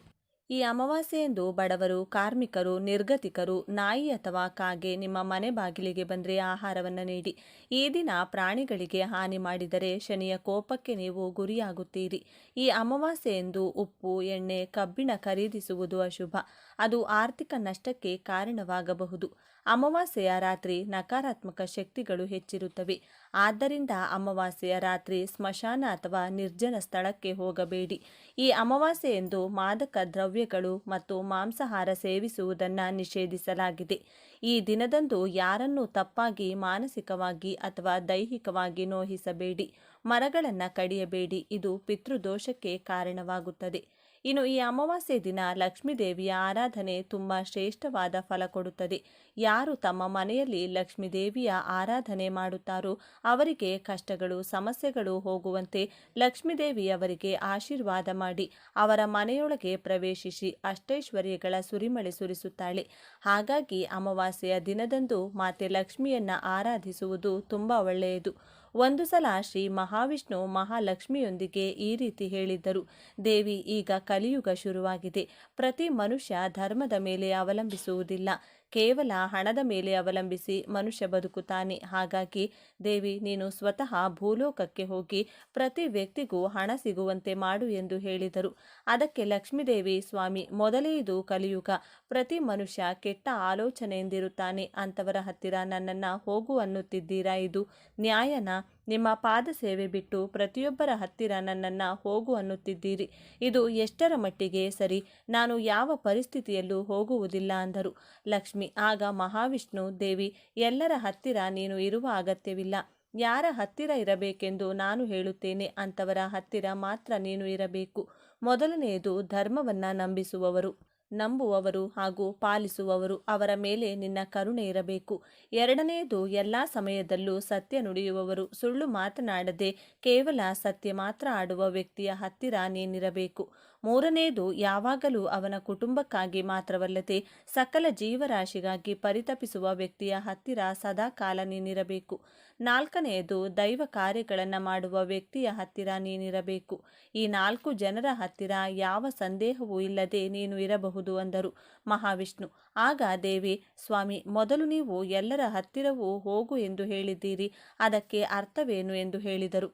ಈ ಅಮಾವಾಸ್ಯೆಯಂದು ಬಡವರು, ಕಾರ್ಮಿಕರು, ನಿರ್ಗತಿಕರು, ನಾಯಿ ಅಥವಾ ಕಾಗೆ ನಿಮ್ಮ ಮನೆ ಬಾಗಿಲಿಗೆ ಬಂದರೆ ಆಹಾರವನ್ನು ನೀಡಿ. ಈ ದಿನ ಪ್ರಾಣಿಗಳಿಗೆ ಹಾನಿ ಮಾಡಿದರೆ ಶನಿಯ ಕೋಪಕ್ಕೆ ನೀವು ಗುರಿಯಾಗುತ್ತೀರಿ. ಈ ಅಮಾವಾಸ್ಯೆಯಂದು ಉಪ್ಪು, ಎಣ್ಣೆ, ಕಬ್ಬಿಣ ಖರೀದಿಸುವುದು ಅಶುಭ. ಅದು ಆರ್ಥಿಕ ನಷ್ಟಕ್ಕೆ ಕಾರಣವಾಗಬಹುದು. ಅಮಾವಾಸ್ಯೆಯ ರಾತ್ರಿ ನಕಾರಾತ್ಮಕ ಶಕ್ತಿಗಳು ಹೆಚ್ಚಿರುತ್ತವೆ. ಆದ್ದರಿಂದ ಅಮಾವಾಸ್ಯೆಯ ರಾತ್ರಿ ಸ್ಮಶಾನ ಅಥವಾ ನಿರ್ಜನ ಸ್ಥಳಕ್ಕೆ ಹೋಗಬೇಡಿ. ಈ ಅಮಾವಾಸ್ಯೆಯಂದು ಮಾದಕ ದ್ರವ್ಯಗಳು ಮತ್ತು ಮಾಂಸಾಹಾರ ಸೇವಿಸುವುದನ್ನು ನಿಷೇಧಿಸಲಾಗಿದೆ. ಈ ದಿನದಂದು ಯಾರನ್ನೂ ತಪ್ಪಾಗಿ ಮಾನಸಿಕವಾಗಿ ಅಥವಾ ದೈಹಿಕವಾಗಿ ನೋಯಿಸಬೇಡಿ. ಮರಗಳನ್ನು ಕಡಿಯಬೇಡಿ. ಇದು ಪಿತೃದೋಷಕ್ಕೆ ಕಾರಣವಾಗುತ್ತದೆ. ಇನ್ನು ಈ ಅಮಾವಾಸ್ಯೆ ದಿನ ಲಕ್ಷ್ಮೀದೇವಿಯ ಆರಾಧನೆ ತುಂಬ ಶ್ರೇಷ್ಠವಾದ ಫಲ ಕೊಡುತ್ತದೆ. ಯಾರು ತಮ್ಮ ಮನೆಯಲ್ಲಿ ಲಕ್ಷ್ಮೀದೇವಿಯ ಆರಾಧನೆ ಮಾಡುತ್ತಾರೋ ಅವರಿಗೆ ಕಷ್ಟಗಳು, ಸಮಸ್ಯೆಗಳು ಹೋಗುವಂತೆ ಲಕ್ಷ್ಮೀದೇವಿಯವರಿಗೆ ಆಶೀರ್ವಾದ ಮಾಡಿ ಅವರ ಮನೆಯೊಳಗೆ ಪ್ರವೇಶಿಸಿ ಅಷ್ಟೈಶ್ವರ್ಯಗಳ ಸುರಿಮಳೆ ಸುರಿಸುತ್ತಾಳೆ. ಹಾಗಾಗಿ ಅಮಾವಾಸ್ಯೆಯ ದಿನದಂದು ಮಾತೆ ಲಕ್ಷ್ಮಿಯನ್ನ ಆರಾಧಿಸುವುದು ತುಂಬ ಒಳ್ಳೆಯದು. ಒಂದು ಸಲ ಶ್ರೀ ಮಹಾವಿಷ್ಣು ಮಹಾಲಕ್ಷ್ಮಿಯೊಂದಿಗೆ ಈ ರೀತಿ ಹೇಳಿದ್ದರು: ದೇವಿ, ಈಗ ಕಲಿಯುಗ ಶುರುವಾಗಿದೆ. ಪ್ರತಿ ಮನುಷ್ಯ ಧರ್ಮದ ಮೇಲೆ ಅವಲಂಬಿಸುವುದಿಲ್ಲ, ಕೇವಲ ಹಣದ ಮೇಲೆ ಅವಲಂಬಿಸಿ ಮನುಷ್ಯ ಬದುಕುತ್ತಾನೆ. ಹಾಗಾಗಿ ದೇವಿ, ನೀನು ಸ್ವತಃ ಭೂಲೋಕಕ್ಕೆ ಹೋಗಿ ಪ್ರತಿ ವ್ಯಕ್ತಿಗೂ ಹಣ ಸಿಗುವಂತೆ ಮಾಡು ಎಂದು ಹೇಳಿದರು. ಅದಕ್ಕೆ ಲಕ್ಷ್ಮೀದೇವಿ, ಸ್ವಾಮಿ, ಮೊದಲೇ ಇದು ಕಲಿಯುಗ. ಪ್ರತಿ ಮನುಷ್ಯ ಕೆಟ್ಟ ಆಲೋಚನೆಯಿಂದಿರುತ್ತಾನೆ. ಅಂಥವರ ಹತ್ತಿರ ನನ್ನನ್ನು ಹೋಗು ಅನ್ನುತ್ತಿದ್ದೀರಾ? ಇದು ನ್ಯಾಯನಾ? ನಿಮ್ಮ ಪಾದ ಸೇವೆ ಬಿಟ್ಟು ಪ್ರತಿಯೊಬ್ಬರ ಹತ್ತಿರ ನನ್ನನ್ನು ಹೋಗು ಅನ್ನುತ್ತಿದ್ದೀರಿ. ಇದು ಎಷ್ಟರ ಮಟ್ಟಿಗೆ ಸರಿ? ನಾನು ಯಾವ ಪರಿಸ್ಥಿತಿಯಲ್ಲೂ ಹೋಗುವುದಿಲ್ಲ ಅಂದರು. ಲಕ್ಷ್ಮಿ ಆಗ ಮಹಾವಿಷ್ಣು, ದೇವಿ, ಎಲ್ಲರ ಹತ್ತಿರ ನೀನು ಇರುವ ಅಗತ್ಯವಿಲ್ಲ. ಯಾರ ಹತ್ತಿರ ಇರಬೇಕೆಂದು ನಾನು ಹೇಳುತ್ತೇನೆ ಅಂಥವರ ಹತ್ತಿರ ಮಾತ್ರ ನೀನು ಇರಬೇಕು. ಮೊದಲನೆಯದು ಧರ್ಮವನ್ನು ನಂಬುವವರು ಹಾಗೂ ಪಾಲಿಸುವವರು, ಅವರ ಮೇಲೆ ನಿನ್ನ ಕರುಣೆ ಇರಬೇಕು. ಎರಡನೆಯದು ಎಲ್ಲ ಸಮಯದಲ್ಲೂ ಸತ್ಯ ನುಡಿಯುವವರು, ಸುಳ್ಳು ಮಾತನಾಡದೆ ಕೇವಲ ಸತ್ಯ ಮಾತ್ರ ಆಡುವ ವ್ಯಕ್ತಿಯ ಹತ್ತಿರ ನೀನಿರಬೇಕು. ಮೂರನೆಯದು ಯಾವಾಗಲೂ ಅವನ ಕುಟುಂಬಕ್ಕಾಗಿ ಮಾತ್ರವಲ್ಲದೆ ಸಕಲ ಜೀವರಾಶಿಗಾಗಿ ಪರಿತಪಿಸುವ ವ್ಯಕ್ತಿಯ ಹತ್ತಿರ ಸದಾ ಕಾಲ ನೀನಿರಬೇಕು. ನಾಲ್ಕನೆಯದು ದೈವ ಕಾರ್ಯಗಳನ್ನು ಮಾಡುವ ವ್ಯಕ್ತಿಯ ಹತ್ತಿರ ನೀನಿರಬೇಕು. ಈ 4 ಜನರ ಹತ್ತಿರ ಯಾವ ಸಂದೇಹವೂ ಇಲ್ಲದೆ ನೀನು ಇರಬಹುದು ಅಂದರು ಮಹಾವಿಷ್ಣು. ಆಗ ದೇವಿ, ಸ್ವಾಮಿ, ಮೊದಲು ನೀವು ಎಲ್ಲರ ಹತ್ತಿರವೂ ಹೋಗು ಎಂದು ಹೇಳಿದ್ದೀರಿ, ಅದಕ್ಕೆ ಅರ್ಥವೇನು ಎಂದು ಹೇಳಿದರು.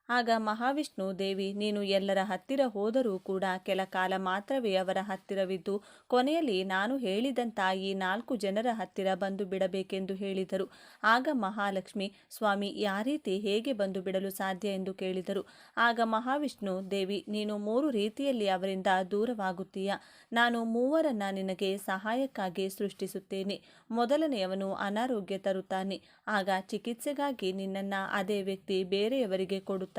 ಆಗ ಮಹಾವಿಷ್ಣು, ದೇವಿ, ನೀನು ಎಲ್ಲರ ಹತ್ತಿರ ಹೋದರೂ ಕೂಡ ಕೆಲ ಕಾಲ ಮಾತ್ರವೇ ಅವರ ಹತ್ತಿರವಿದ್ದು ಕೊನೆಯಲ್ಲಿ ನಾನು ಹೇಳಿದಂಥ ಈ 4 ಜನರ ಹತ್ತಿರ ಬಂದು ಬಿಡಬೇಕೆಂದು ಹೇಳಿದರು. ಆಗ ಮಹಾಲಕ್ಷ್ಮಿ, ಸ್ವಾಮಿ, ರೀತಿ ಹೇಗೆ ಬಂದು ಬಿಡಲು ಸಾಧ್ಯ ಎಂದು ಕೇಳಿದರು. ಆಗ ಮಹಾವಿಷ್ಣು, ದೇವಿ, ನೀನು 3 ರೀತಿಯಲ್ಲಿ ಅವರಿಂದ ದೂರವಾಗುತ್ತೀಯ. ನಾನು 3ರನ್ನ ನಿನಗೆ ಸಹಾಯಕ್ಕಾಗಿ ಸೃಷ್ಟಿಸುತ್ತೇನೆ. ಮೊದಲನೆಯವನು ಅನಾರೋಗ್ಯ ತರುತ್ತಾನೆ. ಆಗ ಚಿಕಿತ್ಸೆಗಾಗಿ ನಿನ್ನನ್ನು ಅದೇ ವ್ಯಕ್ತಿ ಬೇರೆಯವರಿಗೆ ಕೊಡುತ್ತಾನೆ.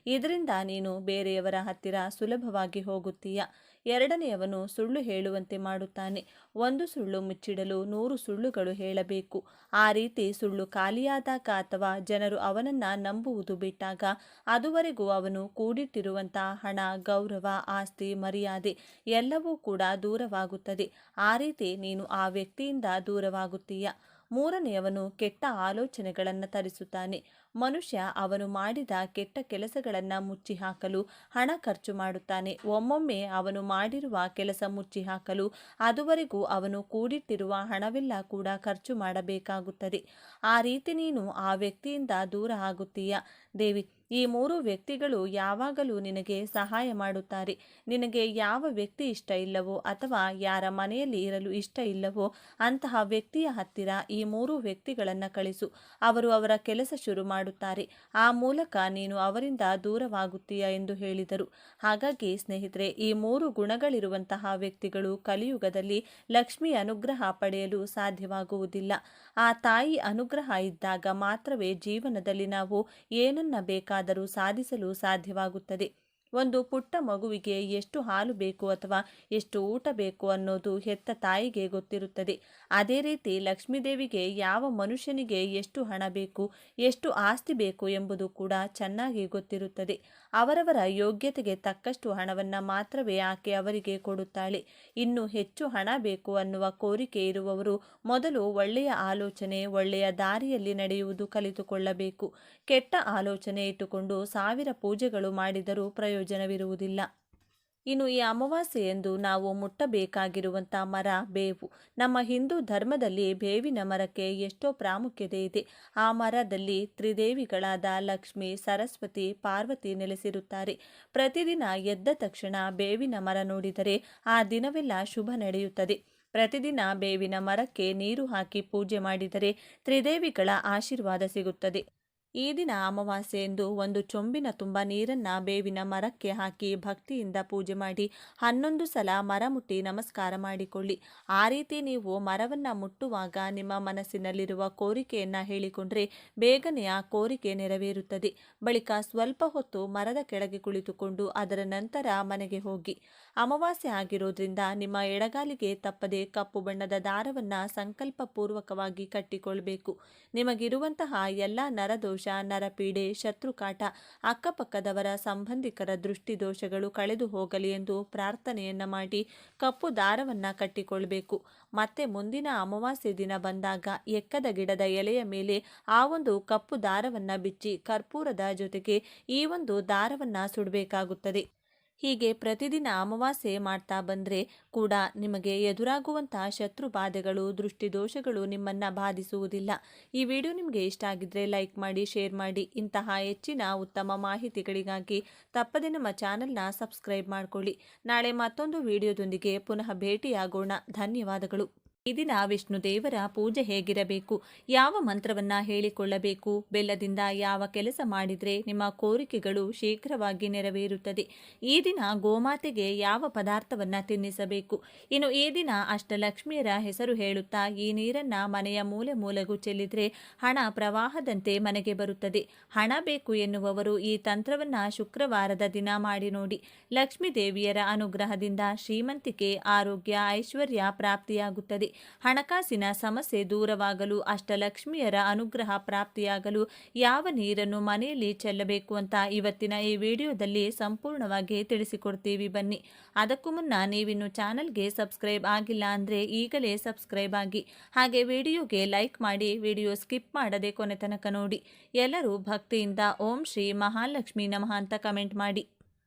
ಇದರಿಂದ ನೀನು ಬೇರೆಯವರ ಹತ್ತಿರ ಸುಲಭವಾಗಿ ಹೋಗುತ್ತೀಯ. ಎರಡನೆಯವನು ಸುಳ್ಳು ಹೇಳುವಂತೆ ಮಾಡುತ್ತಾನೆ. 1 ಸುಳ್ಳು ಮುಚ್ಚಿಡಲು 100 ಸುಳ್ಳುಗಳು ಹೇಳಬೇಕು. ಆ ರೀತಿ ಸುಳ್ಳು ಖಾಲಿಯಾದಾಗ ಅಥವಾ ಜನರು ಅವನನ್ನು ನಂಬುವುದು ಬಿಟ್ಟಾಗ ಅದುವರೆಗೂ ಅವನು ಕೂಡಿಟ್ಟಿರುವಂತಹ ಹಣ, ಗೌರವ, ಆಸ್ತಿ, ಮರ್ಯಾದೆ ಎಲ್ಲವೂ ಕೂಡ ದೂರವಾಗುತ್ತದೆ. ಆ ರೀತಿ ನೀನು ಆ ವ್ಯಕ್ತಿಯಿಂದ ದೂರವಾಗುತ್ತೀಯ. ಮೂರನೆಯವನು ಕೆಟ್ಟ ಆಲೋಚನೆಗಳನ್ನು ತರಿಸುತ್ತಾನೆ. ಮನುಷ್ಯ ಅವನು ಮಾಡಿದ ಕೆಟ್ಟ ಕೆಲಸಗಳನ್ನು ಮುಚ್ಚಿ ಹಾಕಲು ಹಣ ಖರ್ಚು ಮಾಡುತ್ತಾನೆ. ಒಮ್ಮೊಮ್ಮೆ ಅವನು ಮಾಡಿರುವ ಕೆಲಸ ಮುಚ್ಚಿ ಹಾಕಲು ಅದುವರೆಗೂ ಅವನು ಕೂಡಿಟ್ಟಿರುವ ಹಣವೆಲ್ಲ ಕೂಡ ಖರ್ಚು ಮಾಡಬೇಕಾಗುತ್ತದೆ. ಆ ರೀತಿ ನೀನು ಆ ವ್ಯಕ್ತಿಯಿಂದ ದೂರ ಆಗುತ್ತೀಯ. ದೇವಿ, ಈ ಮೂರು ವ್ಯಕ್ತಿಗಳು ಯಾವಾಗಲೂ ನಿನಗೆ ಸಹಾಯ ಮಾಡುತ್ತಾರೆ. ನಿನಗೆ ಯಾವ ವ್ಯಕ್ತಿ ಇಷ್ಟ ಇಲ್ಲವೋ ಅಥವಾ ಯಾರ ಮನೆಯಲ್ಲಿ ಇರಲು ಇಷ್ಟ ಇಲ್ಲವೋ ಅಂತಹ ವ್ಯಕ್ತಿಯ ಹತ್ತಿರ ಈ ಮೂರು ವ್ಯಕ್ತಿಗಳನ್ನು ಕಳಿಸು. ಅವರು ಅವರ ಕೆಲಸ ಶುರು ಮಾಡುತ್ತಾರೆ. ಆ ಮೂಲಕ ನೀನು ಅವರಿಂದ ದೂರವಾಗುತ್ತೀಯ ಎಂದು ಹೇಳಿದರು. ಹಾಗಾಗಿ ಸ್ನೇಹಿತರೆ, ಈ ಮೂರು ಗುಣಗಳಿರುವಂತಹ ವ್ಯಕ್ತಿಗಳು ಕಲಿಯುಗದಲ್ಲಿ ಲಕ್ಷ್ಮಿ ಅನುಗ್ರಹ ಪಡೆಯಲು ಸಾಧ್ಯವಾಗುವುದಿಲ್ಲ. ಆ ತಾಯಿ ಅನುಗ್ರಹ ಇದ್ದಾಗ ಮಾತ್ರವೇ ಜೀವನದಲ್ಲಿ ನಾವು ಏನನ್ನ ಬೇಕಾದರೂ ಸಾಧಿಸಲು ಸಾಧ್ಯವಾಗುತ್ತದೆ. ಒಂದು ಪುಟ್ಟ ಮಗುವಿಗೆ ಎಷ್ಟು ಹಾಲು ಬೇಕು ಅಥವಾ ಎಷ್ಟು ಊಟ ಬೇಕು ಅನ್ನೋದು ಹೆತ್ತ ತಾಯಿಗೆ ಗೊತ್ತಿರುತ್ತದೆ. ಅದೇ ರೀತಿ ಲಕ್ಷ್ಮೀದೇವಿಗೆ ಯಾವ ಮನುಷ್ಯನಿಗೆ ಎಷ್ಟು ಹಣ ಬೇಕು, ಎಷ್ಟು ಆಸ್ತಿ ಬೇಕು ಎಂಬುದು ಕೂಡ ಚೆನ್ನಾಗಿ ಗೊತ್ತಿರುತ್ತದೆ. ಅವರವರ ಯೋಗ್ಯತೆಗೆ ತಕ್ಕಷ್ಟು ಹಣವನ್ನು ಮಾತ್ರವೇ ಆಕೆ ಅವರಿಗೆ ಕೊಡುತ್ತಾಳೆ. ಇನ್ನು ಹೆಚ್ಚು ಹಣ ಬೇಕು ಅನ್ನುವ ಕೋರಿಕೆ ಇರುವವರು ಮೊದಲು ಒಳ್ಳೆಯ ಆಲೋಚನೆ, ಒಳ್ಳೆಯ ದಾರಿಯಲ್ಲಿ ನಡೆಯುವುದು ಕಲಿತುಕೊಳ್ಳಬೇಕು. ಕೆಟ್ಟ ಆಲೋಚನೆ ಇಟ್ಟುಕೊಂಡು 1000 ಪೂಜೆಗಳು ಮಾಡಿದರೂ ಪ್ರಯೋಜನವಿರುವುದಿಲ್ಲ. ಇನ್ನು ಈ ಅಮಾವಾಸ್ಯೆಯಂದು ನಾವು ಮುಟ್ಟಬೇಕಾಗಿರುವಂಥ ಮರ ಬೇವು. ನಮ್ಮ ಹಿಂದೂ ಧರ್ಮದಲ್ಲಿ ಬೇವಿನ ಮರಕ್ಕೆ ಎಷ್ಟೋ ಪ್ರಾಮುಖ್ಯತೆ ಇದೆ. ಆ ಮರದಲ್ಲಿ ತ್ರಿದೇವಿಗಳಾದ ಲಕ್ಷ್ಮಿ, ಸರಸ್ವತಿ, ಪಾರ್ವತಿ ನೆಲೆಸಿರುತ್ತಾರೆ. ಪ್ರತಿದಿನ ಎದ್ದ ತಕ್ಷಣ ಬೇವಿನ ಮರ ನೋಡಿದರೆ ಆ ದಿನವೆಲ್ಲ ಶುಭ ನಡೆಯುತ್ತದೆ. ಪ್ರತಿದಿನ ಬೇವಿನ ಮರಕ್ಕೆ ನೀರು ಹಾಕಿ ಪೂಜೆ ಮಾಡಿದರೆ ತ್ರಿದೇವಿಗಳ ಆಶೀರ್ವಾದ ಸಿಗುತ್ತದೆ. ಈ ದಿನ ಅಮಾವಾಸ್ಯೆಯಂದು ಒಂದು ಚೊಂಬಿನ ತುಂಬ ನೀರನ್ನು ಬೇವಿನ ಮರಕ್ಕೆ ಹಾಕಿ ಭಕ್ತಿಯಿಂದ ಪೂಜೆ ಮಾಡಿ 11 ಸಲ ಮರ ಮುಟ್ಟಿ ನಮಸ್ಕಾರ ಮಾಡಿಕೊಳ್ಳಿ. ಆ ರೀತಿ ನೀವು ಮರವನ್ನು ಮುಟ್ಟುವಾಗ ನಿಮ್ಮ ಮನಸ್ಸಿನಲ್ಲಿರುವ ಕೋರಿಕೆಯನ್ನು ಹೇಳಿಕೊಂಡ್ರೆ ಬೇಗನೆ ಆ ಕೋರಿಕೆ ನೆರವೇರುತ್ತದೆ. ಬಳಿಕ ಸ್ವಲ್ಪ ಹೊತ್ತು ಮರದ ಕೆಳಗೆ ಕುಳಿತುಕೊಂಡು ಅದರ ನಂತರ ಮನೆಗೆ ಹೋಗಿ. ಅಮಾವಾಸ್ಯೆ ಆಗಿರೋದ್ರಿಂದ ನಿಮ್ಮ ಎಡಗಾಲಿಗೆ ತಪ್ಪದೆ ಕಪ್ಪು ಬಣ್ಣದ ದಾರವನ್ನು ಸಂಕಲ್ಪಪೂರ್ವಕವಾಗಿ ಕಟ್ಟಿಕೊಳ್ಬೇಕು. ನಿಮಗಿರುವಂತಹ ಎಲ್ಲ ನರದೋಷ, ನರಪೀಡೆ, ಶತ್ರುಕಾಟ, ಅಕ್ಕಪಕ್ಕದವರ ಸಂಬಂಧಿಕರ ದೃಷ್ಟಿದೋಷಗಳು ಕಳೆದು ಹೋಗಲಿ ಎಂದು ಪ್ರಾರ್ಥನೆಯನ್ನ ಮಾಡಿ ಕಪ್ಪು ದಾರವನ್ನ ಕಟ್ಟಿಕೊಳ್ಬೇಕು. ಮತ್ತೆ ಮುಂದಿನ ಅಮಾವಾಸ್ಯೆ ದಿನ ಬಂದಾಗ ಎಕ್ಕದ ಗಿಡದ ಎಲೆಯ ಮೇಲೆ ಆ ಒಂದು ಕಪ್ಪು ದಾರವನ್ನ ಬಿಚ್ಚಿ ಕರ್ಪೂರದ ಜೊತೆಗೆ ಈ ಒಂದು ದಾರವನ್ನ ಸುಡಬೇಕಾಗುತ್ತದೆ. ಹೀಗೆ ಪ್ರತಿದಿನ ಅಮಾವಾಸ್ಯೆ ಮಾಡ್ತಾ ಬಂದರೆ ಕೂಡ ನಿಮಗೆ ಎದುರಾಗುವಂತಹ ಶತ್ರು ಬಾಧೆಗಳು, ದೃಷ್ಟಿದೋಷಗಳು ನಿಮ್ಮನ್ನು ಬಾಧಿಸುವುದಿಲ್ಲ. ಈ ವಿಡಿಯೋ ನಿಮಗೆ ಇಷ್ಟ ಆಗಿದ್ದರೆ ಲೈಕ್ ಮಾಡಿ, ಶೇರ್ ಮಾಡಿ. ಇಂತಹ ಹೆಚ್ಚಿನ ಉತ್ತಮ ಮಾಹಿತಿಗಳಿಗಾಗಿ ತಪ್ಪದೆ ನಮ್ಮ ಚಾನೆಲ್ನ ಸಬ್ಸ್ಕ್ರೈಬ್ ಮಾಡಿಕೊಳ್ಳಿ. ನಾಳೆ ಮತ್ತೊಂದು ವಿಡಿಯೋದೊಂದಿಗೆ ಪುನಃ ಭೇಟಿಯಾಗೋಣ. ಧನ್ಯವಾದಗಳು. ಈ ದಿನ ವಿಷ್ಣು ದೇವರ ಪೂಜೆ ಹೇಗಿರಬೇಕು, ಯಾವ ಮಂತ್ರವನ್ನ ಹೇಳಿಕೊಳ್ಳಬೇಕು, ಬೆಲ್ಲದಿಂದ ಯಾವ ಕೆಲಸ ಮಾಡಿದರೆ ನಿಮ್ಮ ಕೋರಿಕೆಗಳು ಶೀಘ್ರವಾಗಿ ನೆರವೇರುತ್ತದೆ, ಈ ದಿನ ಗೋಮಾತೆಗೆ ಯಾವ ಪದಾರ್ಥವನ್ನ ತಿನ್ನಿಸಬೇಕು, ಇನ್ನು ಈ ದಿನ ಅಷ್ಟಲಕ್ಷ್ಮಿಯರ ಹೆಸರು ಹೇಳುತ್ತಾ ಈ ನೀರನ್ನ ಮನೆಯ ಮೂಲೆ ಮೂಲೆಗೂ ಚೆಲ್ಲಿದ್ರೆ ಹಣ ಪ್ರವಾಹದಂತೆ ಮನೆಗೆ ಬರುತ್ತದೆ. ಹಣ ಬೇಕು ಎನ್ನುವವರು ಈ ತಂತ್ರವನ್ನ ಶುಕ್ರವಾರದ ದಿನ ಮಾಡಿ ನೋಡಿ. ಲಕ್ಷ್ಮೀ ದೇವಿಯರ ಅನುಗ್ರಹದಿಂದ ಶ್ರೀಮಂತಿಕೆ, ಆರೋಗ್ಯ, ಐಶ್ವರ್ಯ ಪ್ರಾಪ್ತಿಯಾಗುತ್ತದೆ. ಹಣಕಾಸಿನ ಸಮಸ್ಯೆ ದೂರವಾಗಲು, ಅಷ್ಟಲಕ್ಷ್ಮಿಯರ ಅನುಗ್ರಹ ಪ್ರಾಪ್ತಿಯಾಗಲು ಯಾವ ನೀರನ್ನು ಮನೆಯಲ್ಲಿ ಚೆಲ್ಲಬೇಕು ಅಂತ ಇವತ್ತಿನ ಈ ವಿಡಿಯೋದಲ್ಲಿ ಸಂಪೂರ್ಣವಾಗಿ ತಿಳಿಸಿಕೊಡ್ತೀವಿ. ಬನ್ನಿ. ಅದಕ್ಕೂ ಮುನ್ನ ನೀವಿನ್ನು ಚಾನಲ್ಗೆ ಸಬ್ಸ್ಕ್ರೈಬ್ ಆಗಿಲ್ಲ ಅಂದರೆ ಈಗಲೇ ಸಬ್ಸ್ಕ್ರೈಬ್ ಆಗಿ, ಹಾಗೆ ವಿಡಿಯೋಗೆ ಲೈಕ್ ಮಾಡಿ, ವಿಡಿಯೋ ಸ್ಕಿಪ್ ಮಾಡದೆ ಕೊನೆ ತನಕ ನೋಡಿ. ಎಲ್ಲರೂ ಭಕ್ತಿಯಿಂದ ಓಂ ಶ್ರೀ ಮಹಾಲಕ್ಷ್ಮಿ ನಮಃ ಅಂತ ಕಮೆಂಟ್ ಮಾಡಿ.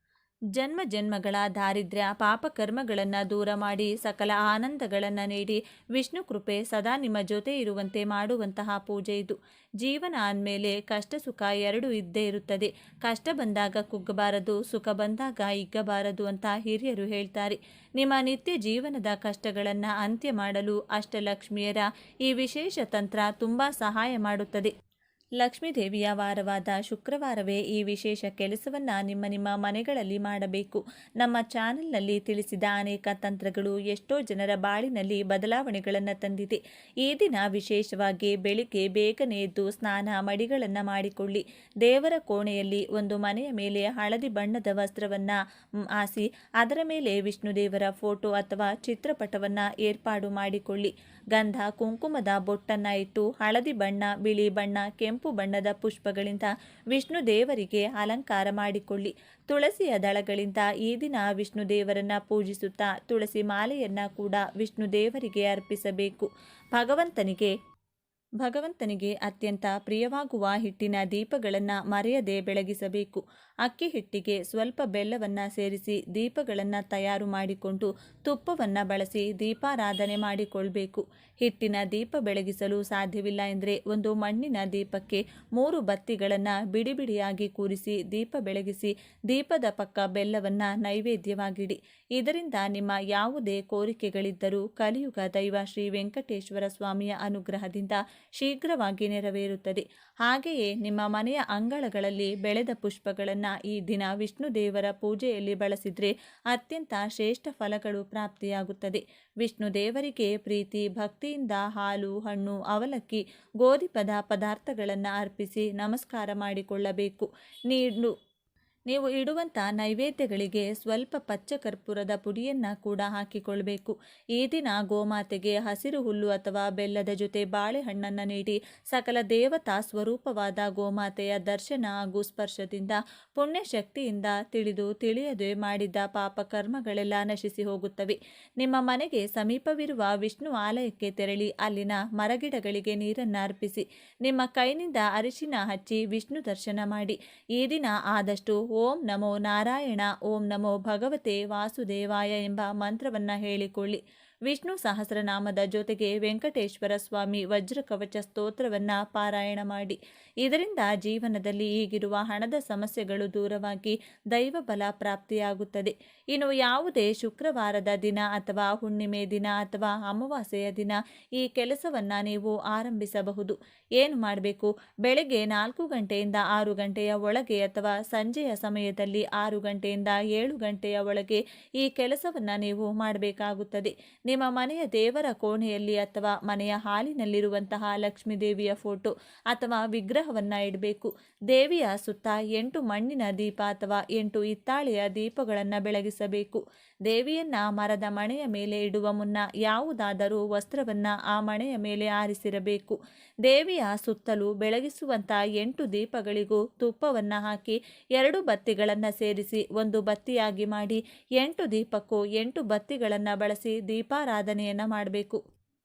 ಜನ್ಮ ಜನ್ಮಗಳ ದಾರಿದ್ರ್ಯ, ಪಾಪಕರ್ಮಗಳನ್ನು ದೂರ ಮಾಡಿ ಸಕಲ ಆನಂದಗಳನ್ನು ನೀಡಿ ವಿಷ್ಣು ಕೃಪೆ ಸದಾ ನಿಮ್ಮ ಜೊತೆ ಇರುವಂತೆ ಮಾಡುವಂತಹ ಪೂಜೆ ಇದು. ಜೀವನ ಅಂದಮೇಲೆ ಕಷ್ಟ ಸುಖ ಎರಡೂ ಇದ್ದೇ ಇರುತ್ತದೆ. ಕಷ್ಟ ಬಂದಾಗ ಕುಗ್ಗಬಾರದು, ಸುಖ ಬಂದಾಗ ಹಿಗ್ಗಬಾರದು ಅಂತ ಹಿರಿಯರು ಹೇಳ್ತಾರೆ. ನಿಮ್ಮ ನಿತ್ಯ ಜೀವನದ ಕಷ್ಟಗಳನ್ನು ಅಂತ್ಯ ಮಾಡಲು ಅಷ್ಟಲಕ್ಷ್ಮಿಯರ ಈ ವಿಶೇಷ ತಂತ್ರ ತುಂಬ ಸಹಾಯ ಮಾಡುತ್ತದೆ. ಲಕ್ಷ್ಮೀದೇವಿಯ ವಾರವಾದ ಶುಕ್ರವಾರವೇ ಈ ವಿಶೇಷ ಕೆಲಸವನ್ನು ನಿಮ್ಮ ಮನೆಗಳಲ್ಲಿ ಮಾಡಬೇಕು. ನಮ್ಮ ಚಾನೆಲ್ನಲ್ಲಿ ತಿಳಿಸಿದ ಅನೇಕ ತಂತ್ರಗಳು ಎಷ್ಟೋ ಜನರ ಬಾಳಿನಲ್ಲಿ ಬದಲಾವಣೆಗಳನ್ನು ತಂದಿದೆ. ಈ ದಿನ ವಿಶೇಷವಾಗಿ ಬೆಳಿಗ್ಗೆ ಬೇಗನೆ ಎದ್ದು ಸ್ನಾನ ಮಡಿಗಳನ್ನು ಮಾಡಿಕೊಳ್ಳಿ. ದೇವರ ಕೋಣೆಯಲ್ಲಿ ಒಂದು ಮನೆಯ ಮೇಲೆ ಹಳದಿ ಬಣ್ಣದ ವಸ್ತ್ರವನ್ನು ಹಾಸಿ ಅದರ ಮೇಲೆ ವಿಷ್ಣುದೇವರ ಫೋಟೋ ಅಥವಾ ಚಿತ್ರಪಟವನ್ನು ಏರ್ಪಾಡು ಮಾಡಿಕೊಳ್ಳಿ. ಗಂಧ ಕುಂಕುಮದ ಬೊಟ್ಟನ್ನು ಇಟ್ಟು ಹಳದಿ ಬಣ್ಣ, ಬಿಳಿ ಬಣ್ಣ, ಕೆಂಪು ಬಣ್ಣದ ಪುಷ್ಪಗಳಿಂದ ವಿಷ್ಣು ದೇವರಿಗೆ ಅಲಂಕಾರ ಮಾಡಿಕೊಳ್ಳಿ. ತುಳಸಿಯ ದಳಗಳಿಂದ ಈ ದಿನ ವಿಷ್ಣು ದೇವರನ್ನ ಪೂಜಿಸುತ್ತಾ ತುಳಸಿ ಮಾಲೆಯನ್ನ ಕೂಡ ವಿಷ್ಣು ದೇವರಿಗೆ ಅರ್ಪಿಸಬೇಕು. ಭಗವಂತನಿಗೆ ಭಗವಂತನಿಗೆ ಅತ್ಯಂತ ಪ್ರಿಯವಾಗುವ ಹಿಟ್ಟಿನ ದೀಪಗಳನ್ನು ಮರೆಯದೆ ಬೆಳಗಿಸಬೇಕು. ಅಕ್ಕಿ ಹಿಟ್ಟಿಗೆ ಸ್ವಲ್ಪ ಬೆಲ್ಲವನ್ನು ಸೇರಿಸಿ ದೀಪಗಳನ್ನು ತಯಾರು ಮಾಡಿಕೊಂಡು ತುಪ್ಪವನ್ನು ಬಳಸಿ ದೀಪಾರಾಧನೆ ಮಾಡಿಕೊಳ್ಬೇಕು. ಹಿಟ್ಟಿನ ದೀಪ ಬೆಳಗಿಸಲು ಸಾಧ್ಯವಿಲ್ಲ ಎಂದರೆ ಒಂದು ಮಣ್ಣಿನ ದೀಪಕ್ಕೆ 3 ಬತ್ತಿಗಳನ್ನು ಬಿಡಿ ಬಿಡಿಯಾಗಿ ಕೂರಿಸಿ ದೀಪ ಬೆಳಗಿಸಿ ದೀಪದ ಪಕ್ಕ ಬೆಲ್ಲವನ್ನು ನೈವೇದ್ಯವಾಗಿಡಿ. ಇದರಿಂದ ನಿಮ್ಮ ಯಾವುದೇ ಕೋರಿಕೆಗಳಿದ್ದರೂ ಕಲಿಯುಗ ದೈವ ಶ್ರೀ ವೆಂಕಟೇಶ್ವರ ಸ್ವಾಮಿಯ ಅನುಗ್ರಹದಿಂದ ಶೀಘ್ರವಾಗಿ ನೆರವೇರುತ್ತದೆ. ಹಾಗೆಯೇ ನಿಮ್ಮ ಮನೆಯ ಅಂಗಳಗಳಲ್ಲಿ ಬೆಳೆದ ಪುಷ್ಪಗಳನ್ನು ಈ ದಿನ ವಿಷ್ಣು ದೇವರ ಪೂಜೆಯಲ್ಲಿ ಬಳಸಿದರೆ ಅತ್ಯಂತ ಶ್ರೇಷ್ಠ ಫಲಗಳು ಪ್ರಾಪ್ತಿಯಾಗುತ್ತದೆ. ವಿಷ್ಣು ದೇವರಿಗೆ ಪ್ರೀತಿ ಭಕ್ತಿಯಿಂದ ಹಾಲು, ಹಣ್ಣು, ಅವಲಕ್ಕಿ, ಗೋಧಿ ಪದಾರ್ಥಗಳನ್ನು ಅರ್ಪಿಸಿ ನಮಸ್ಕಾರ ಮಾಡಿಕೊಳ್ಳಬೇಕು. ನೀವು ಇಡುವಂಥ ನೈವೇದ್ಯಗಳಿಗೆ ಸ್ವಲ್ಪ ಪಚ್ಚ ಕರ್ಪೂರದ ಪುಡಿಯನ್ನು ಕೂಡ ಹಾಕಿಕೊಳ್ಬೇಕು. ಈ ದಿನ ಗೋಮಾತೆಗೆ ಹಸಿರು ಹುಲ್ಲು ಅಥವಾ ಬೆಲ್ಲದ ಜೊತೆ ಬಾಳೆಹಣ್ಣನ್ನು ನೀಡಿ ಸಕಲ ದೇವತಾ ಸ್ವರೂಪವಾದ ಗೋಮಾತೆಯ ದರ್ಶನ ಹಾಗೂ ಸ್ಪರ್ಶದಿಂದ ಪುಣ್ಯಶಕ್ತಿಯಿಂದ ತಿಳಿಯದೆ ಮಾಡಿದ್ದ ಪಾಪ ಕರ್ಮಗಳೆಲ್ಲ ನಶಿಸಿ ಹೋಗುತ್ತವೆ. ನಿಮ್ಮ ಮನೆಗೆ ಸಮೀಪವಿರುವ ವಿಷ್ಣು ಆಲಯಕ್ಕೆ ತೆರಳಿ ಅಲ್ಲಿನ ಮರಗಿಡಗಳಿಗೆ ನೀರನ್ನು ಅರ್ಪಿಸಿ ನಿಮ್ಮ ಕೈನಿಂದ ಅರಿಶಿನ ಹಚ್ಚಿ ವಿಷ್ಣು ದರ್ಶನ ಮಾಡಿ. ಈ ದಿನ ಆದಷ್ಟು ಓಂ ನಮೋ ನಾರಾಯಣ, ಓಂ ನಮೋ ಭಗವತೆ ವಾಸುದೇವಾಯ ಎಂಬ ಮಂತ್ರವನ್ನು ಹೇಳಿಕೊಳ್ಳಿ. ವಿಷ್ಣು ಸಹಸ್ರನಾಮದ ಜೊತೆಗೆ ವೆಂಕಟೇಶ್ವರ ಸ್ವಾಮಿ ವಜ್ರಕವಚ ಸ್ತೋತ್ರವನ್ನು ಪಾರಾಯಣ ಮಾಡಿ. ಇದರಿಂದ ಜೀವನದಲ್ಲಿ ಈಗಿರುವ ಹಣದ ಸಮಸ್ಯೆಗಳು ದೂರವಾಗಿ ದೈವ ಬಲ ಪ್ರಾಪ್ತಿಯಾಗುತ್ತದೆ. ಇನ್ನು ಯಾವುದೇ ಶುಕ್ರವಾರದ ದಿನ ಅಥವಾ ಹುಣ್ಣಿಮೆ ದಿನ ಅಥವಾ ಅಮಾವಾಸ್ಯೆಯ ದಿನ ಈ ಕೆಲಸವನ್ನು ನೀವು ಆರಂಭಿಸಬಹುದು. ಏನು ಮಾಡಬೇಕು? ಬೆಳಗ್ಗೆ 4 ಗಂಟೆಯಿಂದ 6 ಗಂಟೆಯ ಒಳಗೆ ಅಥವಾ ಸಂಜೆಯ ಸಮಯದಲ್ಲಿ 6 ಗಂಟೆಯಿಂದ 7 ಗಂಟೆಯ ಒಳಗೆ ಈ ಕೆಲಸವನ್ನು ನೀವು ಮಾಡಬೇಕಾಗುತ್ತದೆ. ನಿಮ್ಮ ಮನೆಯ ದೇವರ ಕೋಣೆಯಲ್ಲಿ ಅಥವಾ ಮನೆಯ ಹಾಲಿನಲ್ಲಿರುವಂತಹ ಲಕ್ಷ್ಮೀ ದೇವಿಯ ಫೋಟೋ ಅಥವಾ ವಿಗ್ರಹವನ್ನು ಇಡಬೇಕು. ದೇವಿಯ ಸುತ್ತ 8 ಮಣ್ಣಿನ ದೀಪ ಅಥವಾ 8 ಹಿತ್ತಾಳೆಯ ದೀಪಗಳನ್ನು ಬೆಳಗಿಸಬೇಕು. ದೇವಿಯನ್ನ ಮರದ ಮಣೆಯ ಮೇಲೆ ಇಡುವ ಮುನ್ನ ಯಾವುದಾದರೂ ವಸ್ತ್ರವನ್ನು ಆ ಮಣೆಯ ಮೇಲೆ ಆರಿಸಿರಬೇಕು. ದೇವಿಯ ಸುತ್ತಲೂ ಬೆಳಗಿಸುವಂಥ 8 ದೀಪಗಳಿಗೂ ತುಪ್ಪವನ್ನು ಹಾಕಿ 2 ಬತ್ತಿಗಳನ್ನು ಸೇರಿಸಿ ಒಂದು ಬತ್ತಿಯಾಗಿ ಮಾಡಿ 8 ದೀಪಕ್ಕೂ 8 ಬತ್ತಿಗಳನ್ನು ಬಳಸಿ ದೀಪಾರಾಧನೆಯನ್ನು ಮಾಡಬೇಕು.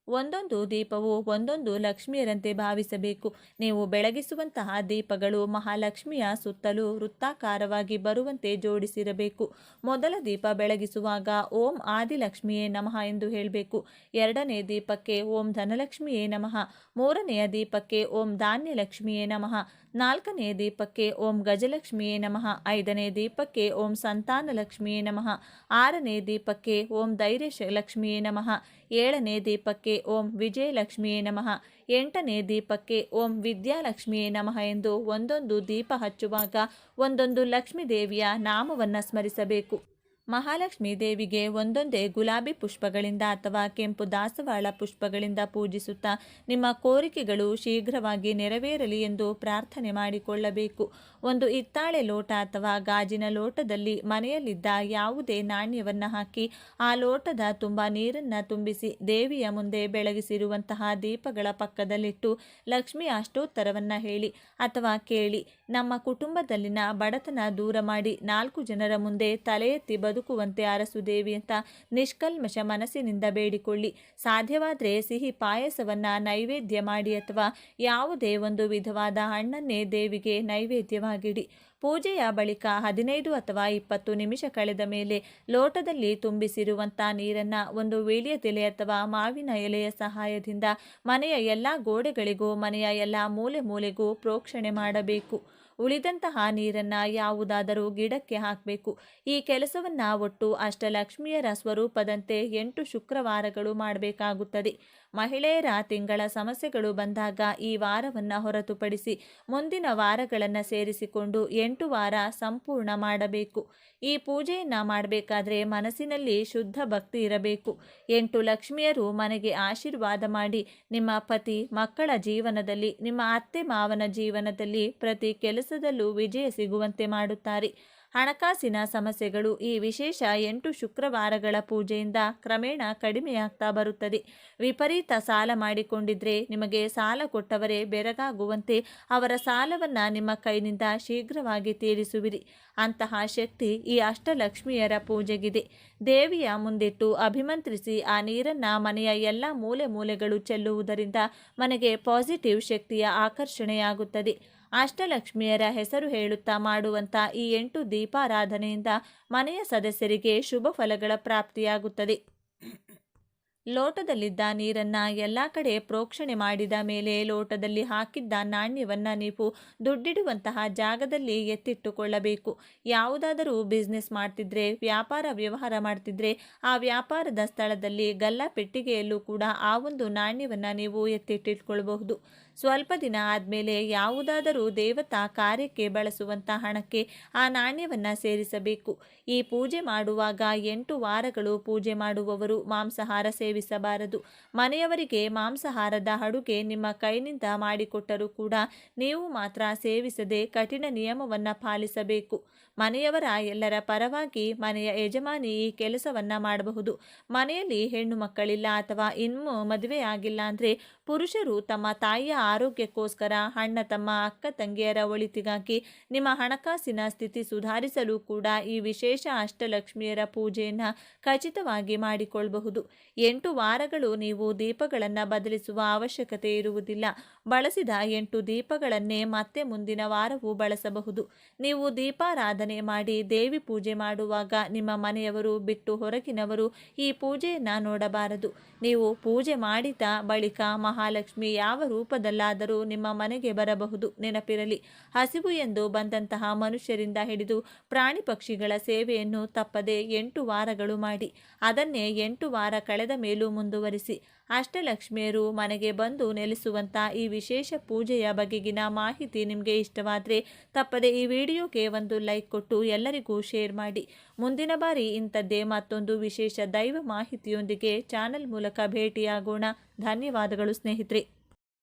ಒಂದೊಂದು ದೀಪವು ಒಂದೊಂದು ಲಕ್ಷ್ಮಿಯರಂತೆ ಭಾವಿಸಬೇಕು. ನೀವು ಬೆಳಗಿಸುವಂತಹ ದೀಪಗಳು ಮಹಾಲಕ್ಷ್ಮಿಯ ಸುತ್ತಲೂ ವೃತ್ತಾಕಾರವಾಗಿ ಬರುವಂತೆ ಜೋಡಿಸಿರಬೇಕು. ಮೊದಲ ದೀಪ ಬೆಳಗಿಸುವಾಗ ಓಂ ಆದಿಲಕ್ಷ್ಮಿಯೇ ನಮಃ ಎಂದು ಹೇಳಬೇಕು. 2ನೇ ದೀಪಕ್ಕೆ ಓಂ ಧನಲಕ್ಷ್ಮಿಯೇ ನಮಃ, 3ನೆಯ ದೀಪಕ್ಕೆ ಓಂ ಧಾನ್ಯಲಕ್ಷ್ಮಿಯೇ ನಮಃ, 4ನೇ ದೀಪಕ್ಕೆ ಓಂ ಗಜಲಕ್ಷ್ಮಿಯೇ ನಮಃ, 5ನೇ ದೀಪಕ್ಕೆ ಓಂ ಸಂತಾನಲಕ್ಷ್ಮಿಯೇ ನಮಃ, 6ನೇ ದೀಪಕ್ಕೆ ಓಂ ಧೈರ್ಯಲಕ್ಷ್ಮಿಯೇ ನಮಃ, 7ನೇ ದೀಪಕ್ಕೆ ಓಂ ವಿಜಯಲಕ್ಷ್ಮಿಯೇ ನಮಃ, 8ನೇ ದೀಪಕ್ಕೆ ಓಂ ವಿದ್ಯಾಲಕ್ಷ್ಮಿಯೇ ನಮಃ ಎಂದು ಒಂದೊಂದು ದೀಪ ಹಚ್ಚುವಾಗ ಒಂದೊಂದು ಲಕ್ಷ್ಮೀ ದೇವಿಯ ನಾಮವನ್ನು ಸ್ಮರಿಸಬೇಕು. ಮಹಾಲಕ್ಷ್ಮೀ ದೇವಿಗೆ ಒಂದೊಂದೇ ಗುಲಾಬಿ ಪುಷ್ಪಗಳಿಂದ ಅಥವಾ ಕೆಂಪು ದಾಸವಾಳ ಪುಷ್ಪಗಳಿಂದ ಪೂಜಿಸುತ್ತಾ ನಿಮ್ಮ ಕೋರಿಕೆಗಳು ಶೀಘ್ರವಾಗಿ ನೆರವೇರಲಿ ಎಂದು ಪ್ರಾರ್ಥನೆ ಮಾಡಿಕೊಳ್ಳಬೇಕು. ಒಂದು ಹಿತ್ತಾಳೆ ಲೋಟ ಅಥವಾ ಗಾಜಿನ ಲೋಟದಲ್ಲಿ ಮನೆಯಲ್ಲಿದ್ದ ಯಾವುದೇ ನಾಣ್ಯವನ್ನು ಹಾಕಿ ಆ ಲೋಟದ ತುಂಬ ನೀರನ್ನು ತುಂಬಿಸಿ ದೇವಿಯ ಮುಂದೆ ಬೆಳಗಿಸಿರುವಂತಹ ದೀಪಗಳ ಪಕ್ಕದಲ್ಲಿಟ್ಟು ಲಕ್ಷ್ಮಿ ಅಷ್ಟೋತ್ತರವನ್ನು ಹೇಳಿ ಅಥವಾ ಕೇಳಿ. ನಮ್ಮ ಕುಟುಂಬದಲ್ಲಿನ ಬಡತನ ದೂರ ಮಾಡಿ 4 ಜನರ ಮುಂದೆ ತಲೆ ಎತ್ತಿ ಬದುಕುವಂತೆ ಅರಸು ದೇವಿ ಅಂತ ನಿಷ್ಕಲ್ಮಶ ಮನಸ್ಸಿನಿಂದ ಬೇಡಿಕೊಳ್ಳಿ. ಸಾಧ್ಯವಾದರೆ ಸಿಹಿ ಪಾಯಸವನ್ನು ನೈವೇದ್ಯ ಮಾಡಿ ಅಥವಾ ಯಾವುದೇ ಒಂದು ವಿಧವಾದ ಹಣ್ಣನ್ನೇ ದೇವಿಗೆ ನೈವೇದ್ಯವಾಗಿಡಿ. ಪೂಜೆಯ ಬಳಿಕ 15 ಅಥವಾ 20 ನಿಮಿಷ ಕಳೆದ ಮೇಲೆ ಲೋಟದಲ್ಲಿ ತುಂಬಿಸಿರುವಂಥ ನೀರನ್ನು ಒಂದು ವೀಳ್ಯದೆಲೆ ಅಥವಾ ಮಾವಿನ ಎಲೆಯ ಸಹಾಯದಿಂದ ಮನೆಯ ಎಲ್ಲ ಗೋಡೆಗಳಿಗೂ ಮನೆಯ ಎಲ್ಲ ಮೂಲೆ ಮೂಲೆಗೂ ಪ್ರೋಕ್ಷಣೆ ಮಾಡಬೇಕು. ಉಳಿದಂತಹ ನೀರನ್ನು ಯಾವುದಾದರೂ ಗಿಡಕ್ಕೆ ಹಾಕಬೇಕು. ಈ ಕೆಲಸವನ್ನು ಒಟ್ಟು ಅಷ್ಟಲಕ್ಷ್ಮಿಯರ ಸ್ವರೂಪದಂತೆ 8 ಶುಕ್ರವಾರಗಳು ಮಾಡಬೇಕಾಗುತ್ತದೆ. ಮಹಿಳೆಯರ ತಿಂಗಳ ಸಮಸ್ಯೆಗಳು ಬಂದಾಗ ಈ ವಾರವನ್ನು ಹೊರತುಪಡಿಸಿ ಮುಂದಿನ ವಾರಗಳನ್ನು ಸೇರಿಸಿಕೊಂಡು 8 ವಾರ ಸಂಪೂರ್ಣ ಮಾಡಬೇಕು. ಈ ಪೂಜೆಯನ್ನು ಮಾಡಬೇಕಾದ್ರೆ ಮನಸ್ಸಿನಲ್ಲಿ ಶುದ್ಧ ಭಕ್ತಿ ಇರಬೇಕು. 8 ಲಕ್ಷ್ಮಿಯರು ಮನೆಗೆ ಆಶೀರ್ವಾದ ಮಾಡಿ ನಿಮ್ಮ ಪತಿ ಮಕ್ಕಳ ಜೀವನದಲ್ಲಿ, ನಿಮ್ಮ ಅತ್ತೆ ಮಾವನ ಜೀವನದಲ್ಲಿ ಪ್ರತಿ ಕೆಲಸದಲ್ಲೂ ವಿಜಯ ಸಿಗುವಂತೆ ಮಾಡುತ್ತಾರೆ. ಹಣಕಾಸಿನ ಸಮಸ್ಯೆಗಳು ಈ ವಿಶೇಷ 8 ಶುಕ್ರವಾರಗಳ ಪೂಜೆಯಿಂದ ಕ್ರಮೇಣ ಕಡಿಮೆಯಾಗ್ತಾ ಬರುತ್ತದೆ. ವಿಪರೀತ ಸಾಲ ಮಾಡಿಕೊಂಡಿದ್ರೆ ನಿಮಗೆ ಸಾಲ ಕೊಟ್ಟವರೇ ಬೆರಗಾಗುವಂತೆ ಅವರ ಸಾಲವನ್ನು ನಿಮ್ಮ ಕೈನಿಂದ ಶೀಘ್ರವಾಗಿ ತೀರಿಸುವಿರಿ. ಅಂತಹ ಶಕ್ತಿ ಈ ಅಷ್ಟಲಕ್ಷ್ಮಿಯರ ಪೂಜೆಗಿದೆ. ದೇವಿಯ ಮುಂದಿಟ್ಟು ಅಭಿಮಂತ್ರಿಸಿ ಆ ನೀರನ್ನು ಮನೆಯ ಎಲ್ಲ ಮೂಲೆ ಮೂಲೆಗಳು ಚೆಲ್ಲುವುದರಿಂದ ಮನೆಗೆ ಪಾಸಿಟಿವ್ ಶಕ್ತಿಯ ಆಕರ್ಷಣೆಯಾಗುತ್ತದೆ. ಅಷ್ಟಲಕ್ಷ್ಮಿಯರ ಹೆಸರು ಹೇಳುತ್ತಾ ಮಾಡುವಂಥ ಈ 8 ದೀಪಾರಾಧನೆಯಿಂದ ಮನೆಯ ಸದಸ್ಯರಿಗೆ ಶುಭ ಫಲಗಳ ಪ್ರಾಪ್ತಿಯಾಗುತ್ತದೆ. ಲೋಟದಲ್ಲಿದ್ದ ನೀರನ್ನು ಎಲ್ಲ ಕಡೆ ಪ್ರೋಕ್ಷಣೆ ಮಾಡಿದ ಮೇಲೆ ಲೋಟದಲ್ಲಿ ಹಾಕಿದ್ದ ನಾಣ್ಯವನ್ನು ನೀವು ದುಡ್ಡಿಡುವಂತಹ ಜಾಗದಲ್ಲಿ ಎತ್ತಿಟ್ಟುಕೊಳ್ಳಬೇಕು. ಯಾವುದಾದರೂ ಬಿಸ್ನೆಸ್ ಮಾಡ್ತಿದ್ರೆ, ವ್ಯಾಪಾರ ವ್ಯವಹಾರ ಮಾಡ್ತಿದ್ರೆ ಆ ವ್ಯಾಪಾರದ ಸ್ಥಳದಲ್ಲಿ ಗಲ್ಲ ಪೆಟ್ಟಿಗೆಯಲ್ಲೂ ಕೂಡ ಆ ಒಂದು ನಾಣ್ಯವನ್ನು ನೀವು ಎತ್ತಿಟ್ಟಿಟ್ಕೊಳ್ಬಹುದು. ಸ್ವಲ್ಪ ದಿನ ಆದಮೇಲೆ ಯಾವುದಾದರೂ ದೇವತಾ ಕಾರ್ಯಕ್ಕೆ ಬಳಸುವಂಥ ಹಣಕ್ಕೆ ಆ ನಾಣ್ಯವನ್ನು ಸೇರಿಸಬೇಕು. ಈ ಪೂಜೆ ಮಾಡುವಾಗ 8 ವಾರಗಳು ಪೂಜೆ ಮಾಡುವವರು ಮಾಂಸಾಹಾರ ಸೇವಿಸಬಾರದು. ಮನೆಯವರಿಗೆ ಮಾಂಸಾಹಾರದ ಅಡುಗೆ ನಿಮ್ಮ ಕೈನಿಂದ ಮಾಡಿಕೊಟ್ಟರೂ ಕೂಡ ನೀವು ಮಾತ್ರ ಸೇವಿಸದೆ ಕಠಿಣ ನಿಯಮವನ್ನು ಪಾಲಿಸಬೇಕು. ಮನೆಯವರ ಎಲ್ಲರ ಪರವಾಗಿ ಮನೆಯ ಯಜಮಾನಿ ಈ ಕೆಲಸವನ್ನು ಮಾಡಬಹುದು. ಮನೆಯಲ್ಲಿ ಹೆಣ್ಣು ಮಕ್ಕಳಿಲ್ಲ ಅಥವಾ ಇನ್ನೂ ಮದುವೆ ಆಗಿಲ್ಲ ಅಂದರೆ ಪುರುಷರು ತಮ್ಮ ತಾಯಿಯ ಆರೋಗ್ಯಕ್ಕೋಸ್ಕರ, ಅಣ್ಣ ತಮ್ಮ ಅಕ್ಕ ತಂಗಿಯರ ಒಳಿತಿಗಾಗಿ, ನಿಮ್ಮ ಹಣಕಾಸಿನ ಸ್ಥಿತಿ ಸುಧಾರಿಸಲು ಕೂಡ ಈ ವಿಶೇಷ ಅಷ್ಟಲಕ್ಷ್ಮಿಯರ ಪೂಜೆಯನ್ನು ಖಚಿತವಾಗಿ ಮಾಡಿಕೊಳ್ಳಬಹುದು. 8 ವಾರಗಳು ನೀವು ದೀಪಗಳನ್ನು ಬದಲಿಸುವ ಅವಶ್ಯಕತೆ ಇರುವುದಿಲ್ಲ. ಬಳಸಿದ 8 ದೀಪಗಳನ್ನೇ ಮತ್ತೆ ಮುಂದಿನ ವಾರವೂ ಬಳಸಬಹುದು. ನೀವು ದೀಪಾರಾಧನೆ ಮಾಡಿ ದೇವಿ ಪೂಜೆ ಮಾಡುವಾಗ ನಿಮ್ಮ ಮನೆಯವರು ಬಿಟ್ಟು ಹೊರಗಿನವರು ಈ ಪೂಜೆಯನ್ನು ನೋಡಬಾರದು. ನೀವು ಪೂಜೆ ಮಾಡಿದ ಬಳಿಕ ಮಹಾಲಕ್ಷ್ಮಿ ಯಾವ ರೂಪದಲ್ಲಾದರೂ ನಿಮ್ಮ ಮನೆಗೆ ಬರಬಹುದು. ನೆನಪಿರಲಿ, ಹಸಿವು ಎಂದು ಬಂದಂತಹ ಮನುಷ್ಯರಿಂದ ಹಿಡಿದು ಪ್ರಾಣಿ ಪಕ್ಷಿಗಳ ಸೇವೆಯನ್ನು ತಪ್ಪದೆ 8 ವಾರಗಳು ಮಾಡಿ. ಅದನ್ನೇ 8 ವಾರ ಕಳೆದ ಮೇಲೂ ಮುಂದುವರಿಸಿ. ಅಷ್ಟಲಕ್ಷ್ಮಿಯರು ಮನೆಗೆ ಬಂದು ನೆಲೆಸುವಂಥ ಈ ವಿಶೇಷ ಪೂಜೆಯ ಬಗೆಗಿನ ಮಾಹಿತಿ ನಿಮಗೆ ಇಷ್ಟವಾದರೆ ತಪ್ಪದೆ ಈ ವಿಡಿಯೋಗೆ ಒಂದು ಲೈಕ್ ಕೊಟ್ಟು ಎಲ್ಲರಿಗೂ ಶೇರ್ ಮಾಡಿ. ಮುಂದಿನ ಬಾರಿ ಇಂಥದ್ದೇ ಮತ್ತೊಂದು ವಿಶೇಷ ದೈವ ಮಾಹಿತಿಯೊಂದಿಗೆ ಚಾನಲ್ ಮೂಲಕ ಭೇಟಿಯಾಗೋಣ. ಧನ್ಯವಾದಗಳು ಸ್ನೇಹಿತರೆ.